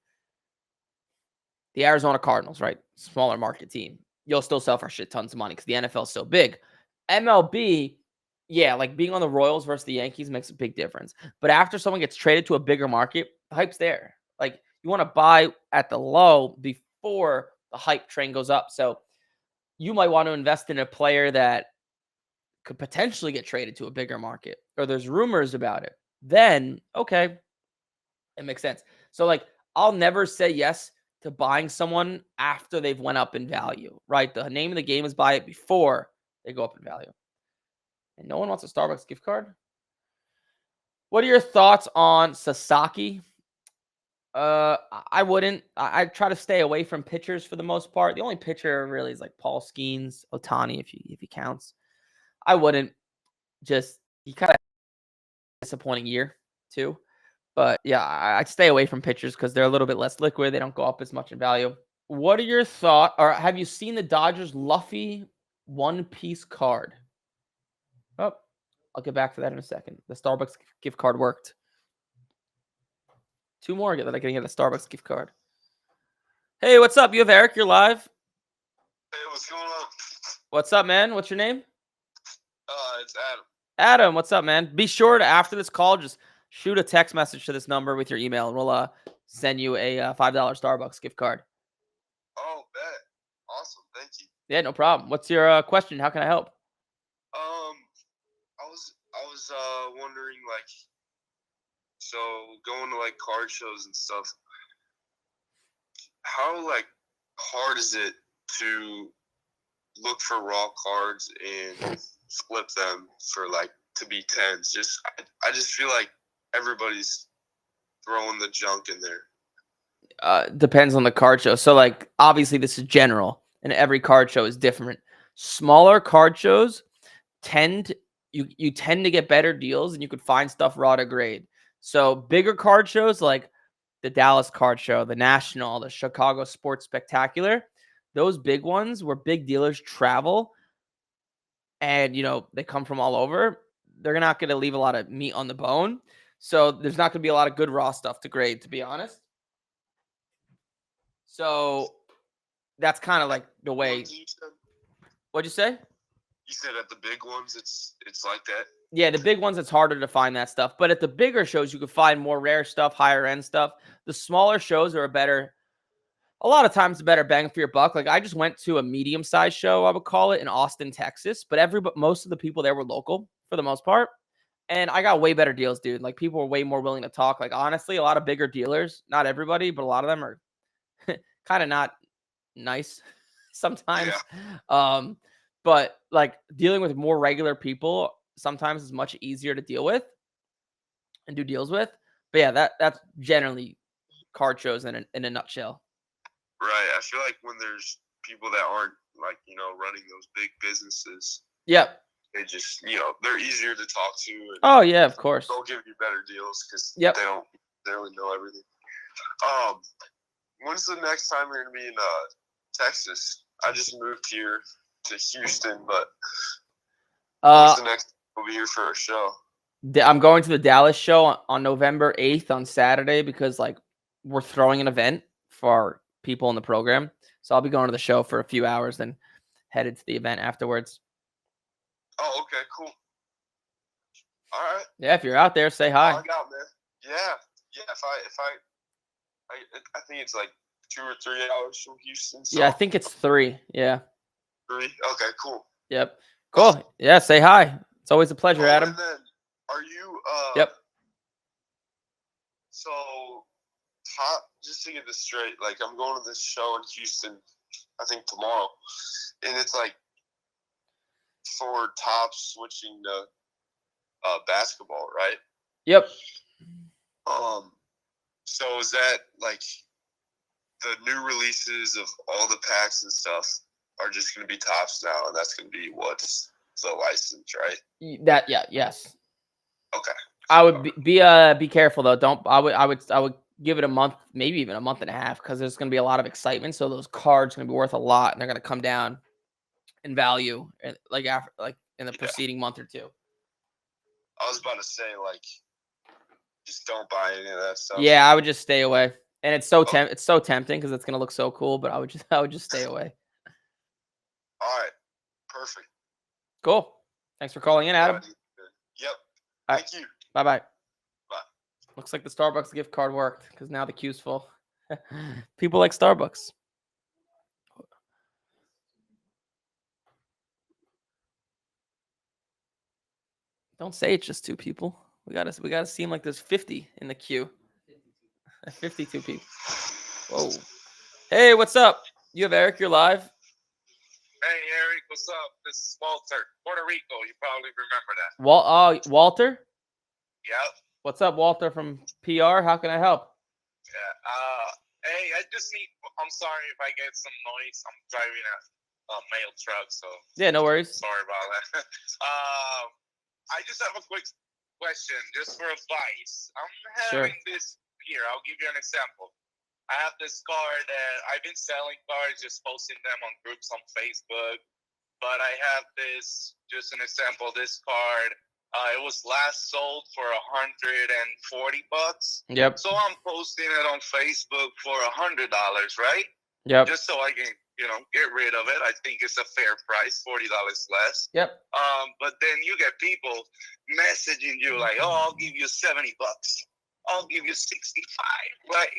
the Arizona Cardinals, right? Smaller market team, you'll still sell for shit tons of money because the NFL is so big. MLB, yeah, like being on the Royals versus the Yankees makes a big difference. But after someone gets traded to a bigger market, the hype's there. Like you want to buy at the low before the hype train goes up. So you might want to invest in a player that could potentially get traded to a bigger market, or there's rumors about it. Then, okay, it makes sense. So like I'll never say yes to buying someone after they've went up in value, right? The name of the game is buy it before they go up in value. And no one wants a Starbucks gift card. What are your thoughts on Sasaki? I wouldn't. I try to stay away from pitchers for the most part. The only pitcher really is like Paul Skeens, Ohtani, if he counts. I wouldn't. Just he kind of disappointing year too. But yeah, I'd stay away from pitchers because they're a little bit less liquid. They don't go up as much in value. What are your thoughts? Or have you seen the Dodgers Luffy one-piece card? Oh, I'll get back to that in a second. The Starbucks gift card worked. 2 more that I can get a Starbucks gift card. Hey, what's up? You have Eric. You're live. Hey, what's going on? What's up, man? What's your name? It's Adam. Adam, what's up, man? Be sure to, after this call, just shoot a text message to this number with your email, and we'll send you a $5 Starbucks gift card. Oh, bet. Awesome. Thank you. Yeah, no problem. What's your question? How can I help? I was wondering, like, so going to like card shows and stuff, how like hard is it to look for raw cards and flip them for like to be 10s? I just feel like everybody's throwing the junk in there. Depends on the card show. So like obviously this is general and every card show is different. Smaller card shows you tend to get better deals and you could find stuff raw to grade. So bigger card shows like the Dallas Card Show, the National, the Chicago Sports Spectacular, those big ones where big dealers travel and, they come from all over, they're not going to leave a lot of meat on the bone. So there's not going to be a lot of good raw stuff to grade, to be honest. So that's kind of like the way. What'd you say? You said at the big ones, it's like that. Yeah, the big ones, it's harder to find that stuff. But at the bigger shows, you can find more rare stuff, higher end stuff. The smaller shows are a lot of times a better bang for your buck. Like I just went to a medium sized show, I would call it, in Austin, Texas. But most of the people there were local for the most part. And I got way better deals, dude. Like people were way more willing to talk. Like honestly, a lot of bigger dealers, not everybody, but a lot of them are kind of not nice sometimes. Yeah. But like dealing with more regular people sometimes is much easier to deal with and do deals with. But yeah, that's generally card shows in a nutshell. Right. I feel like when there's people that aren't like, running those big businesses. Yep. They just, they're easier to talk to. And oh yeah, of course. they'll give you better deals because Yep. they don't really know everything. When's the next time you're gonna be in Texas? I just moved here to Houston, but when's the next time we'll be here for a show? I'm going to the Dallas show on November 8th on Saturday because like we're throwing an event for people in the program. So I'll be going to the show for a few hours, then headed to the event afterwards. Oh, okay, cool. All right. Yeah, if you're out there, say hi. I got, man. Yeah. I think it's like 2 or 3 hours from Houston. So. Yeah, I think it's 3. Yeah. 3? Okay, cool. Yep. Cool. Yeah, say hi. It's always a pleasure, Adam. And then, are you Yep. So just to get this straight, like I'm going to this show in Houston, I think tomorrow. And it's like for Topps switching to basketball, right? Yep. So is that like the new releases of all the packs and stuff are just going to be Topps now, and that's going to be what's the license, right? Yes. Okay. I would be careful though. I would give it a month, maybe even a month and a half, because there's going to be a lot of excitement. So those cards are going to be worth a lot, and they're going to come down in value, like in the preceding month or two. I was about to say, like, just don't buy any of that stuff. Yeah, I would just stay away. And it's so it's so tempting because it's gonna look so cool, but I would just stay away. All right, perfect. Cool. Thanks for calling in, Adam. Yep. Thank you. Bye. Bye. Looks like the Starbucks gift card worked because now the queue's full. People like Starbucks. Don't say it's just 2 people. We gotta seem like there's 50 in the queue. 52 people. Whoa. Hey, what's up? You have Eric, you're live. Hey, Eric, what's up? This is Walter, Puerto Rico. You probably remember that. Walter? Yep. What's up, Walter from PR? How can I help? Yeah. Hey, I'm sorry if I get some noise. I'm driving a mail truck, so. Yeah, no worries. Sorry about that. I just have a quick question, just for advice. I'm having this here. I'll give you an example. I have this card that I've been selling cards, just posting them on groups on Facebook. But I have this, just an example, this card. It was last sold for $140. Yep. So I'm posting it on Facebook for $100, right? Yep. Just so I can, get rid of it. I think it's a fair price, $40 less. Yep. But then you get people messaging you like, "Oh, I'll give you $70. I'll give you 65." Like,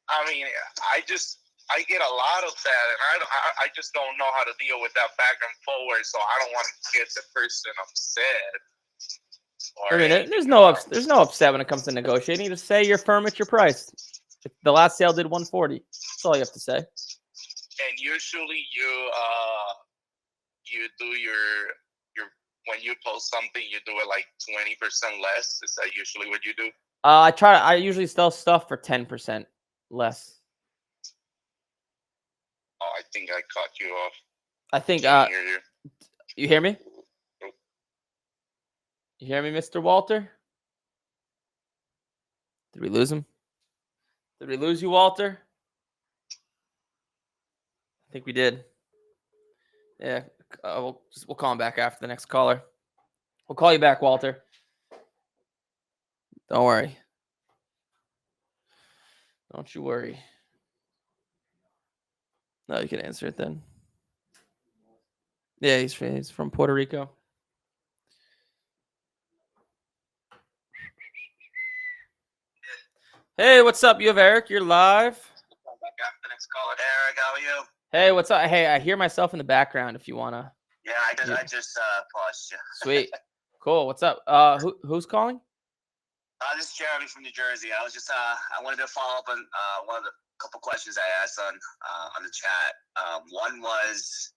I mean, I get a lot of that, and I just don't know how to deal with that back and forward. So I don't want to get the person upset. I mean, there's no upset when it comes to negotiating. Just say you're firm at your price. The last sale did 140. That's all you have to say. And usually you do your when you post something, you do it like 20% less. Is that usually what you do? I usually sell stuff for 10% less. Oh, I think I cut you off. I think you hear me? You hear me, Mr. Walter? Did we lose him? Did we lose you, Walter? think we did. Yeah, we'll call him back after the next caller. We'll call you back, Walter. Don't worry. Don't you worry. No, you can answer it then. Yeah, he's from Puerto Rico. Hey, what's up? You have Eric. You're live. Back after the next caller. Eric, how are you? Hey, what's up? Hey, I hear myself in the background. If you wanna. Yeah, I just paused you. Sweet. Cool. What's up? Who's calling? This is Jeremy from New Jersey. I was just I wanted to follow up on one of the couple questions I asked on the chat. One was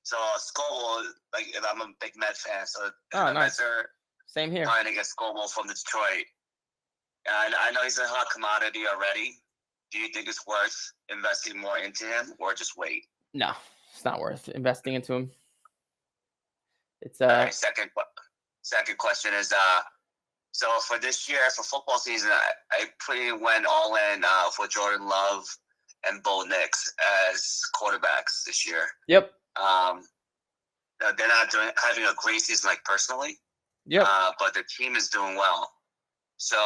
Scoble. Like, I'm a big Met fan, so Oh, nice. Mets are Same here. trying to get Scoble from Detroit. And I know he's a hot commodity already. Do you think it's worth investing more into him, or just wait? No, it's not worth investing into him. It's Right, second question is so for this year, for football season, I pretty went all in for Jordan Love and Bo Nix as quarterbacks this year. Yep. They're not having a great season, like, personally. Yep. But the team is doing well. So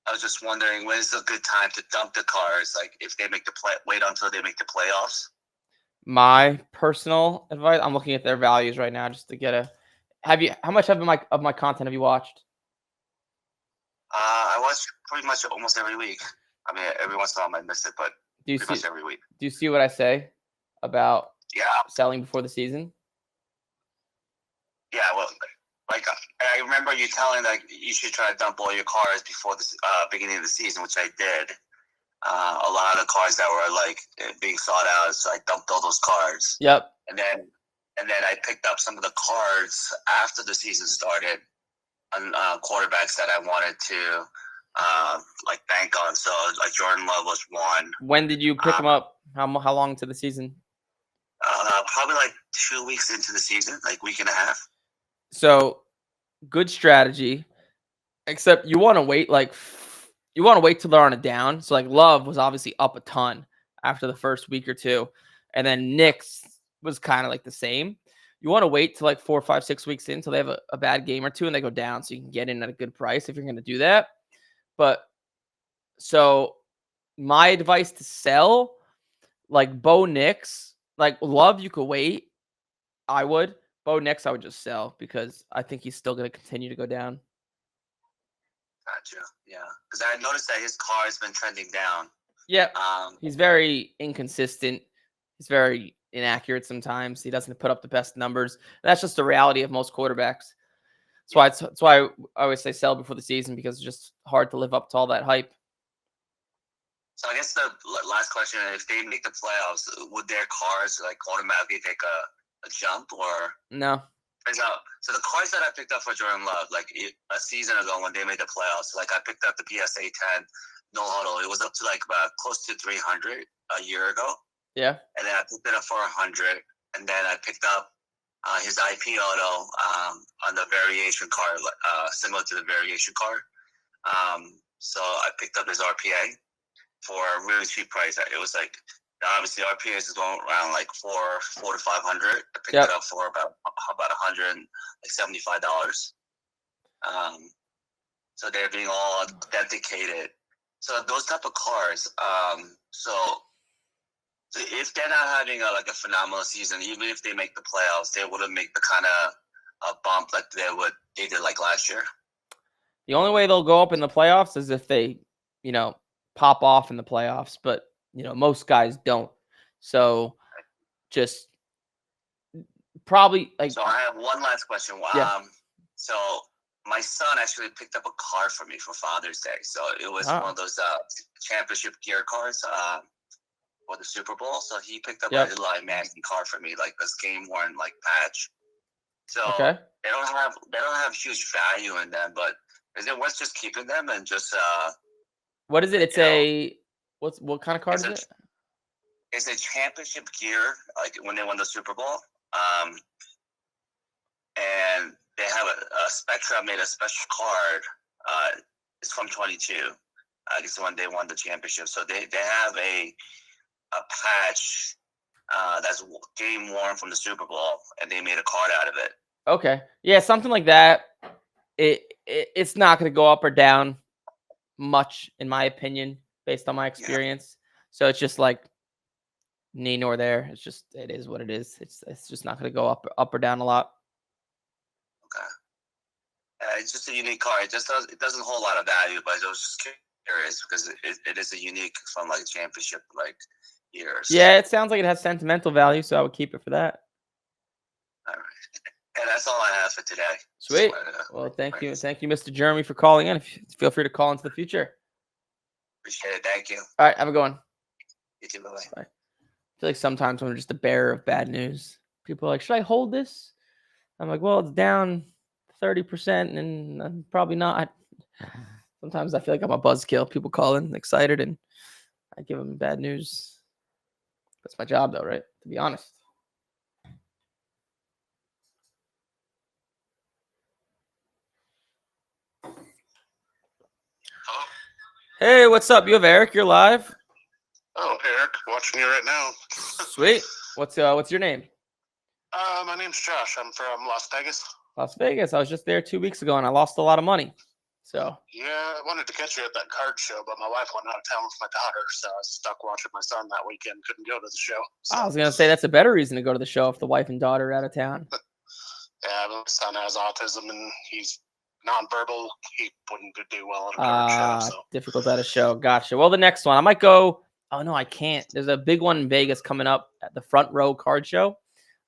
I was just wondering, when is a good time to dump the cars? Like, if they make wait until they make the playoffs. My personal advice, I'm looking at their values right now just to get a. How much of my content have you watched? I watch pretty much almost every week. I mean, every once in a while I might miss it, but pretty much every week. Do you see what I say about Yeah. selling before the season? Yeah, well, like, I remember you telling, like, you should try to dump all your cars before the beginning of the season, which I did. A lot of the cars that were, like, being sought out, so I dumped all those cars. Yep. And then I picked up some of the cards after the season started on quarterbacks that I wanted to like, bank on. So, like, Jordan Love was one. When did you pick him up? How long into the season? Probably like 2 weeks into the season, like week and a half. So, good strategy. Except you want to wait till they're on a down. So, like, Love was obviously up a ton after the first week or two, and then Knicks was kind of like the same. You want to wait till like 4, 5, 6 weeks in until they have a bad game or two and they go down, so you can get in at a good price if you're going to do that. But so my advice to sell, like Bo Nix, like Love, you could wait. I would. Bo Nix, I would just sell because I think he's still going to continue to go down. Gotcha. Yeah, because I noticed that his car has been trending down. Yeah. He's very inconsistent. He's very inaccurate sometimes. He doesn't put up the best numbers. That's just the reality of most quarterbacks. That's why I always say sell before the season, because it's just hard to live up to all that hype. So I guess the last question: if they make the playoffs, would their cars, like, automatically take a jump, or no? So the cars that I picked up for Jordan Love, like, a season ago when they made the playoffs, like, I picked up the PSA 10 no huddle. It was up to, like, close to 300 a year ago. Yeah. And then I picked it up for 100, and then I picked up his IP auto on the variation card, similar to the variation card. So I picked up his RPA for a really cheap price. It was like, obviously RPA is going around like four to 500. I picked it up for about $175. So they're being all authenticated. So those type of cars. So if they're not having a phenomenal season, even if they make the playoffs, they wouldn't make the kind of bump like they did like last year. The only way they'll go up in the playoffs is if they, pop off in the playoffs. But most guys don't. So just probably like. So I have one last question. Yeah. So my son actually picked up a car for me for Father's Day. So it was one of those championship gear cars for the Super Bowl. So he picked up a Eli Manning car for me, like this game worn like patch. So they don't have huge value in them, but is it worth just keeping them and just what is it? It's what kind of car is it? It's a championship gear, like when they won the Super Bowl. And they have a Spectra made a special card. It's from 22. I guess when they won the championship. So they have a patch that's game worn from the Super Bowl, and they made a card out of it. Okay. Yeah, something like that. It's not going to go up or down much, in my opinion, based on my experience. So it's just like knee nor there. It is what it is. It's just not going to go up or down a lot. Okay. It's just a unique card. It doesn't hold a lot of value, but I was just curious because it is a unique from like championship like years. Yeah, it sounds like it has sentimental value, so I would keep it for that. All right. And that's all I have for today. Sweet. Well, thank you, Mr. Jeremy, for calling in. Feel free to call into the future. Appreciate it. Thank you. All right, have a good one. You too. Bye. Bye. I feel like sometimes when I'm just a bearer of bad news, people are like, "Should I hold this?" I'm like, "Well, it's down 30%, and I'm probably not." Sometimes I feel like I'm a buzzkill. People call in excited, and I give them bad news. That's my job, though, right? To be honest. Hello? Hey, what's up? You have Eric. You're live. Oh, Eric, watching you right now. Sweet. What's your name? My name's Josh. I'm from Las Vegas. Las Vegas. I was just there 2 weeks ago, and I lost a lot of money. So Yeah, I wanted to catch you at that card show, but my wife went out of town with my daughter, so I was stuck watching my son that weekend. Couldn't go to the show. So. I was gonna say that's a better reason to go to the show if the wife and daughter are out of town. Yeah, my son has autism and he's nonverbal. He wouldn't do well at a card show. So. Difficult at a show. Gotcha. Well, the next one I might go. Oh no, I can't. There's a big one in Vegas coming up at the Front Row Card Show,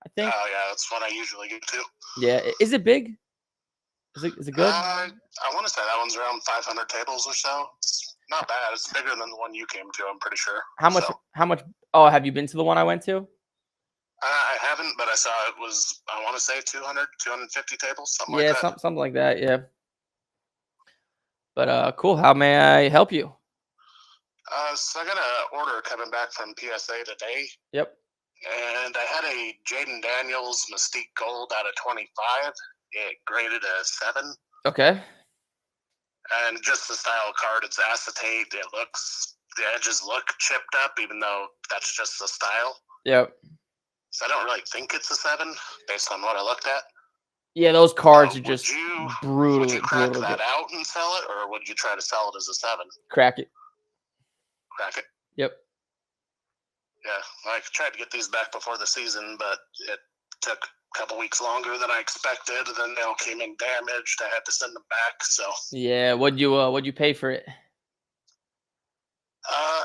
I think. Oh yeah, that's what I usually go to. Yeah, is it big? Is it good? I want to say that one's around 500 tables or so. It's not bad. It's bigger than the one you came to, I'm pretty sure. How much? Oh, have you been to the one I went to? I haven't, but I saw it was, I want to say 200, 250 tables, something like that. Yeah, something like that, yeah. But cool. How may I help you? So I got an order coming back from PSA today. Yep. And I had a Jaden Daniels Mystique Gold out of 25. It graded a 7. Okay. And just the style card, it's acetate. The edges look chipped up, even though that's just the style. Yep. So I don't really think it's a 7 based on what I looked at. Yeah, those cards are just brutal. Would you crack that out and sell it, or would you try to sell it as a 7? Crack it. Crack it. Yep. Yeah, I tried to get these back before the season, but it took a couple weeks longer than I expected. Then they all came in damaged. I had to send them back. So yeah, what'd you pay for it?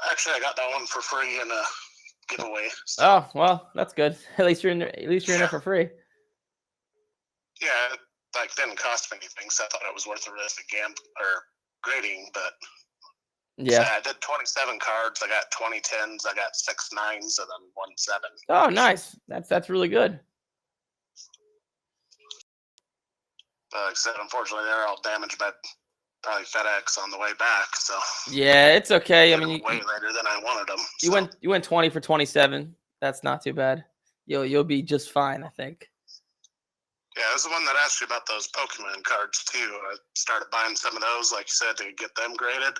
Actually, I got that one for free in a giveaway. So. Oh well, that's good. At least you're in there. At least you're in there for free. Yeah, it didn't cost me anything, so I thought it was worth the risk of grading. But yeah, so I did 27 cards. I got 20 10s. I got 6 9s, and then 1 7. Oh, nice. That's really good. Like I said, unfortunately, they're all damaged by probably FedEx on the way back. So yeah, it's okay. I mean, way later than I wanted them. You went 20 for 27. That's not too bad. You'll be just fine, I think. Yeah, I was the one that asked you about those Pokemon cards too. I started buying some of those, like you said, to get them graded.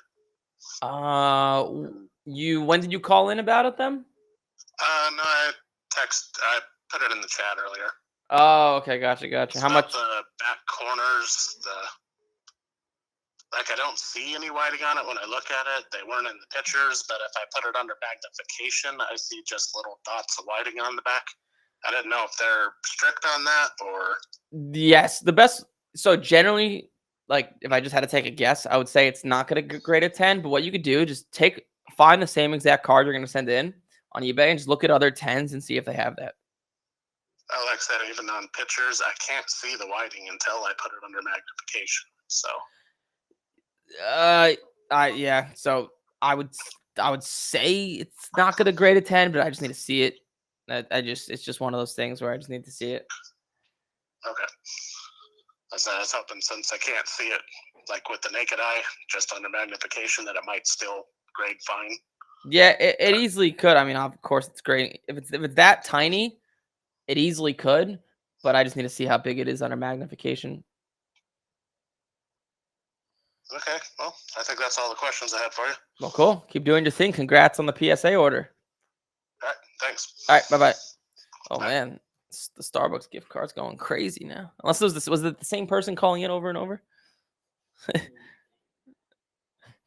When did you call in about it then? No, I put it in the chat earlier. Oh, okay, gotcha. How much? The back corners, I don't see any whiting on it when I look at it. They weren't in the pictures, but if I put it under magnification, I see just little dots of whiting on the back. I didn't know if they're strict on that or. Yes, the best. So generally, like if I just had to take a guess, I would say it's not going to grade a 10. But what you could do, just find the same exact card you're going to send in on eBay and just look at other 10s and see if they have that. Like I said, even on pictures, I can't see the whiting until I put it under magnification. So. Yeah. So I would say it's not going to grade a 10, but I just need to see it. It's just one of those things where I just need to see it. Okay. I was hoping, since I can't see it like with the naked eye, just under magnification, that it might still grade fine. Yeah, it easily could. I mean, of course, it's great. If it's that tiny, it easily could, but I just need to see how big it is under magnification. Okay, well, I think that's all the questions I had for you. Well, cool. Keep doing your thing. Congrats on the PSA order. All right, Thanks. All right, bye-bye. Oh, man. The Starbucks gift card's going crazy now. Unless was it the same person calling in over and over?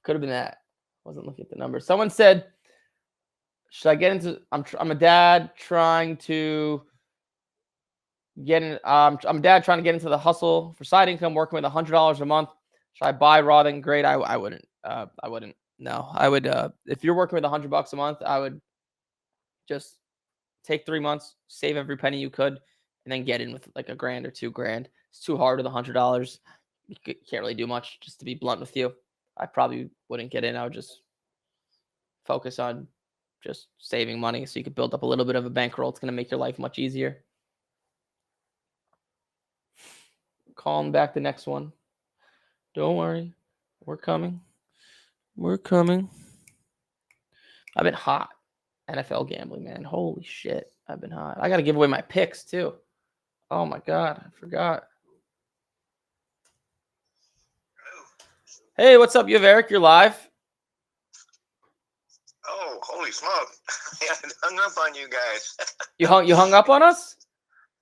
Could have been that. Wasn't looking at the numbers. Someone said, should I get into, I'm a dad trying to get in, I'm a dad trying to get into the hustle for side income, working with $100 a month. Should I buy raw then grade? I wouldn't. I wouldn't. No, I would. If you're working with $100 a month, I would just take 3 months, save every penny you could, and then get in with like $1,000 or $2,000. It's too hard with $100. You can't really do much. Just to be blunt with you, I probably wouldn't get in. I would just focus on just saving money so you could build up a little bit of a bankroll. It's going to make your life much easier. Calling back the next one. Don't worry. We're coming. We're coming. I've been hot. NFL gambling, man. Holy shit. I've been hot. I got to give away my picks, too. Oh, my God. I forgot. Hey, what's up? You have Eric. You're live. Oh, holy smoke. I hung up on you guys. You hung up on us?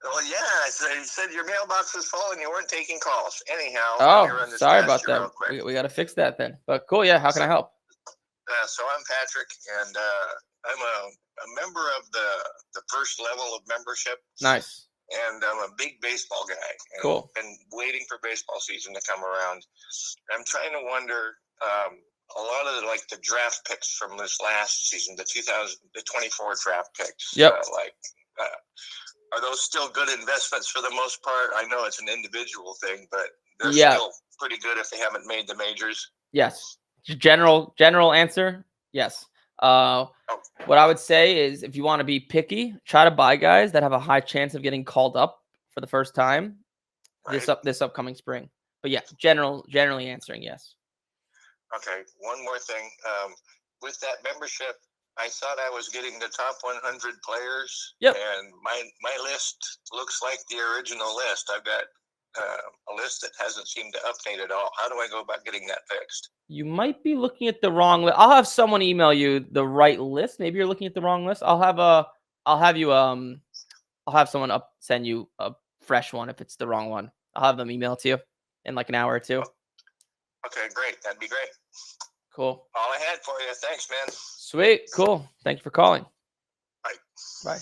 Well, yeah. You said your mailbox was full and you weren't taking calls. Anyhow, let me Oh, run this sorry past about you real that. quick. We got to fix that then. But cool. Yeah. How can I help? So I'm Patrick, and I'm a member of the first level of membership. Nice. And I'm a big baseball guy. And Cool. I've been waiting for baseball season to come around. I'm trying to wonder, a lot of the draft picks from this last season, the 24 draft picks. Yep. Are those still good investments for the most part? I know it's an individual thing, but they're Yeah. still pretty good if they haven't made the majors. Yes. General answer. Yes. What I would say is if you want to be picky, try to buy guys that have a high chance of getting called up for the first time this upcoming spring. But yeah, generally answering yes. Okay. One more thing. With that membership, I thought I was getting the top 100 players. Yep. And my list looks like the original list. I've got a list that hasn't seemed to update at all. How do I go about getting that fixed? You might be looking at the wrong list. I'll have someone email you the right list. Maybe you're looking at the wrong list. I'll have someone send you a fresh one if it's the wrong one. I'll have them email it to you in like an hour or two. Okay, great. That'd be great. Cool. All I had for you. Thanks, man. Sweet. Cool. Thank you for calling. Bye.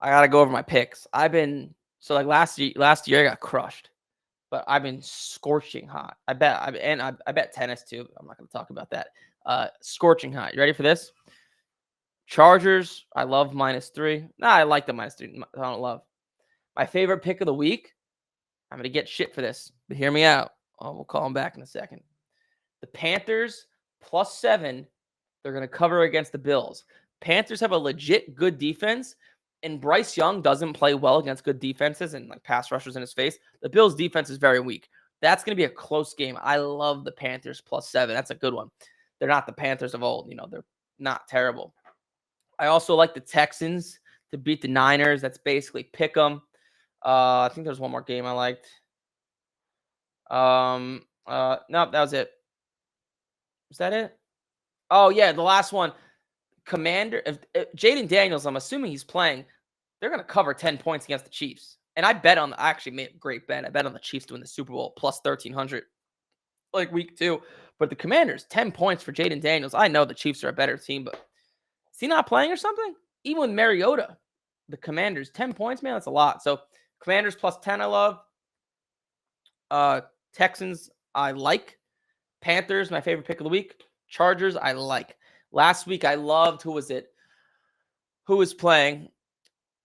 I gotta go over my picks. Last year I got crushed, but I've been scorching hot. I bet tennis too. I'm not gonna talk about that. Scorching hot. You ready for this? Chargers. I love -3. Nah, I like the -3. I don't love. My favorite pick of the week. I'm gonna get shit for this, but hear me out. Oh, we'll call him back in a second. The Panthers +7. They're gonna cover against the Bills. Panthers have a legit good defense. And Bryce Young doesn't play well against good defenses and like pass rushers in his face. The Bills' defense is very weak. That's going to be a close game. I love the Panthers +7. That's a good one. They're not the Panthers of old. They're not terrible. I also like the Texans to beat the Niners. That's basically pick 'em. I think there's one more game I liked. No, that was it. Was that it? Oh, yeah, the last one. Commander, if Jaden Daniels, I'm assuming he's playing, they're going to cover 10 points against the Chiefs. And I actually made a great bet. I bet on the Chiefs to win the Super Bowl +1,300 like week 2. But the Commanders, 10 points for Jaden Daniels. I know the Chiefs are a better team, but is he not playing or something? Even with Mariota, the Commanders, 10 points, man, that's a lot. So Commanders +10, I love. Texans, I like. Panthers, my favorite pick of the week. Chargers, I like. Last week, I loved, who was it? Who was playing? It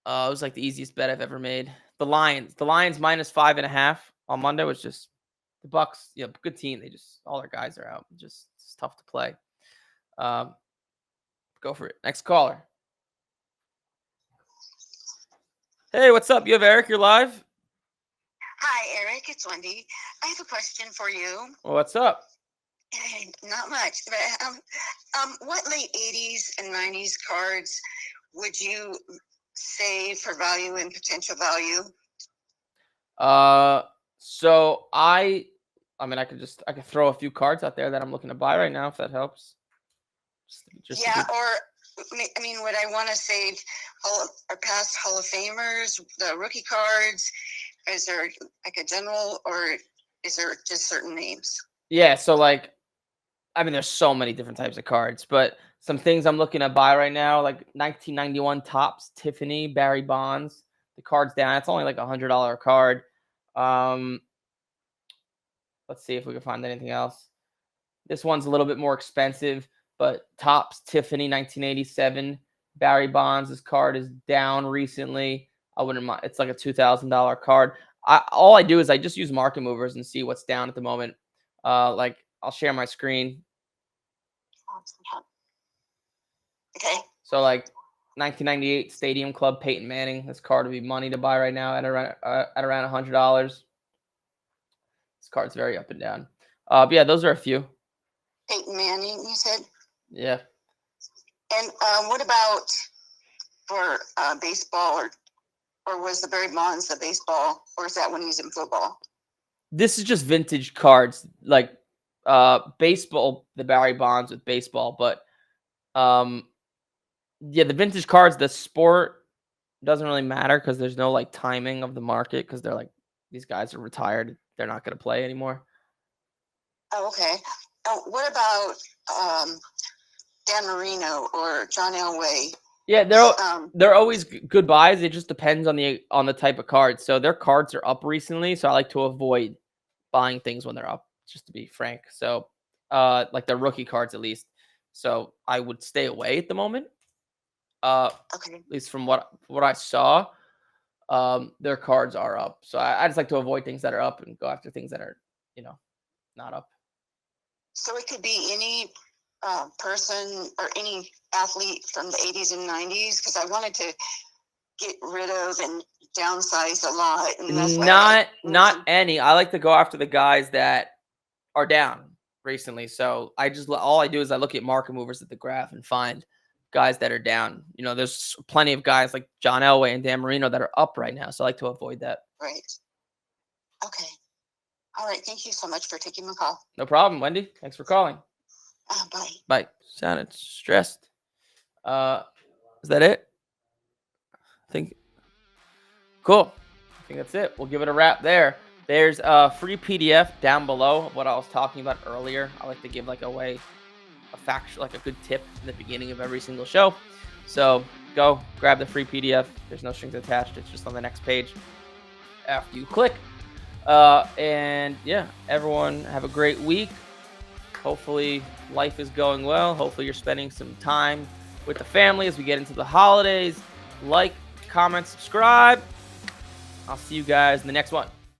was like the easiest bet I've ever made. The Lions. The Lions -5.5 on Monday was just the Bucks. Good team. All their guys are out. It's tough to play. Go for it. Next caller. Hey, what's up? You have Eric. You're live. Hi, Eric. It's Wendy. I have a question for you. Well, what's up? Not much, but what late 80s and 90s cards would you save for value and potential value? So I could throw a few cards out there that I'm looking to buy right now if that helps. Or I mean, would I want to save our past Hall of Famers, the rookie cards? Is there like a general, or is there just certain names? Yeah, so like, I mean, there's so many different types of cards, but some things I'm looking to buy right now, like 1991 Topps Tiffany Barry Bonds. The card's down. It's only like $100 card. Um, let's see if we can find anything else. This one's a little bit more expensive, but Topps Tiffany 1987 Barry Bonds. This card is down recently. I wouldn't mind. It's like a $2,000 card. All I do is I just use market movers and see what's down at the moment. Like I'll share my screen. Okay. So like 1998 Stadium Club Peyton Manning. This card would be money to buy right now at around $100. This card's very up and down. But yeah, those are a few. Peyton Manning, you said? Yeah. And what about for baseball, or was the Barry Bonds the baseball, or is that when he's in football? This is just vintage cards, like baseball, the Barry Bonds with baseball, but yeah, the vintage cards, the sport doesn't really matter because there's no like timing of the market because they're like these guys are retired, they're not going to play anymore. Oh, okay. What about Dan Marino or John Elway? Yeah, they're always good buys. It just depends on the type of card. So their cards are up recently, so I like to avoid buying things when they're up, just to be frank. So like the rookie cards at least. So I would stay away at the moment. Okay. At least from what I saw, their cards are up. So I just like to avoid things that are up and go after things that are, not up. So it could be any person or any athlete from the 80s and 90s, because I wanted to get rid of and downsize a lot. And that's not any. I like to go after the guys that are down recently. So all I do is I look at market movers at the graph and find guys that are down. There's plenty of guys like John Elway and Dan Marino that are up right now. So I like to avoid that. Right. Okay. All right. Thank you so much for taking my call. No problem, Wendy. Thanks for calling. Bye. Bye. Sounded stressed. Is that it? I think. Cool. I think that's it. We'll give it a wrap there. There's a free PDF down below of what I was talking about earlier. I like to give a good tip in the beginning of every single show. So go grab the free PDF. There's no strings attached. It's just on the next page after you click. And yeah, everyone have a great week. Hopefully life is going well. Hopefully you're spending some time with the family as we get into the holidays. Like, comment, subscribe. I'll see you guys in the next one.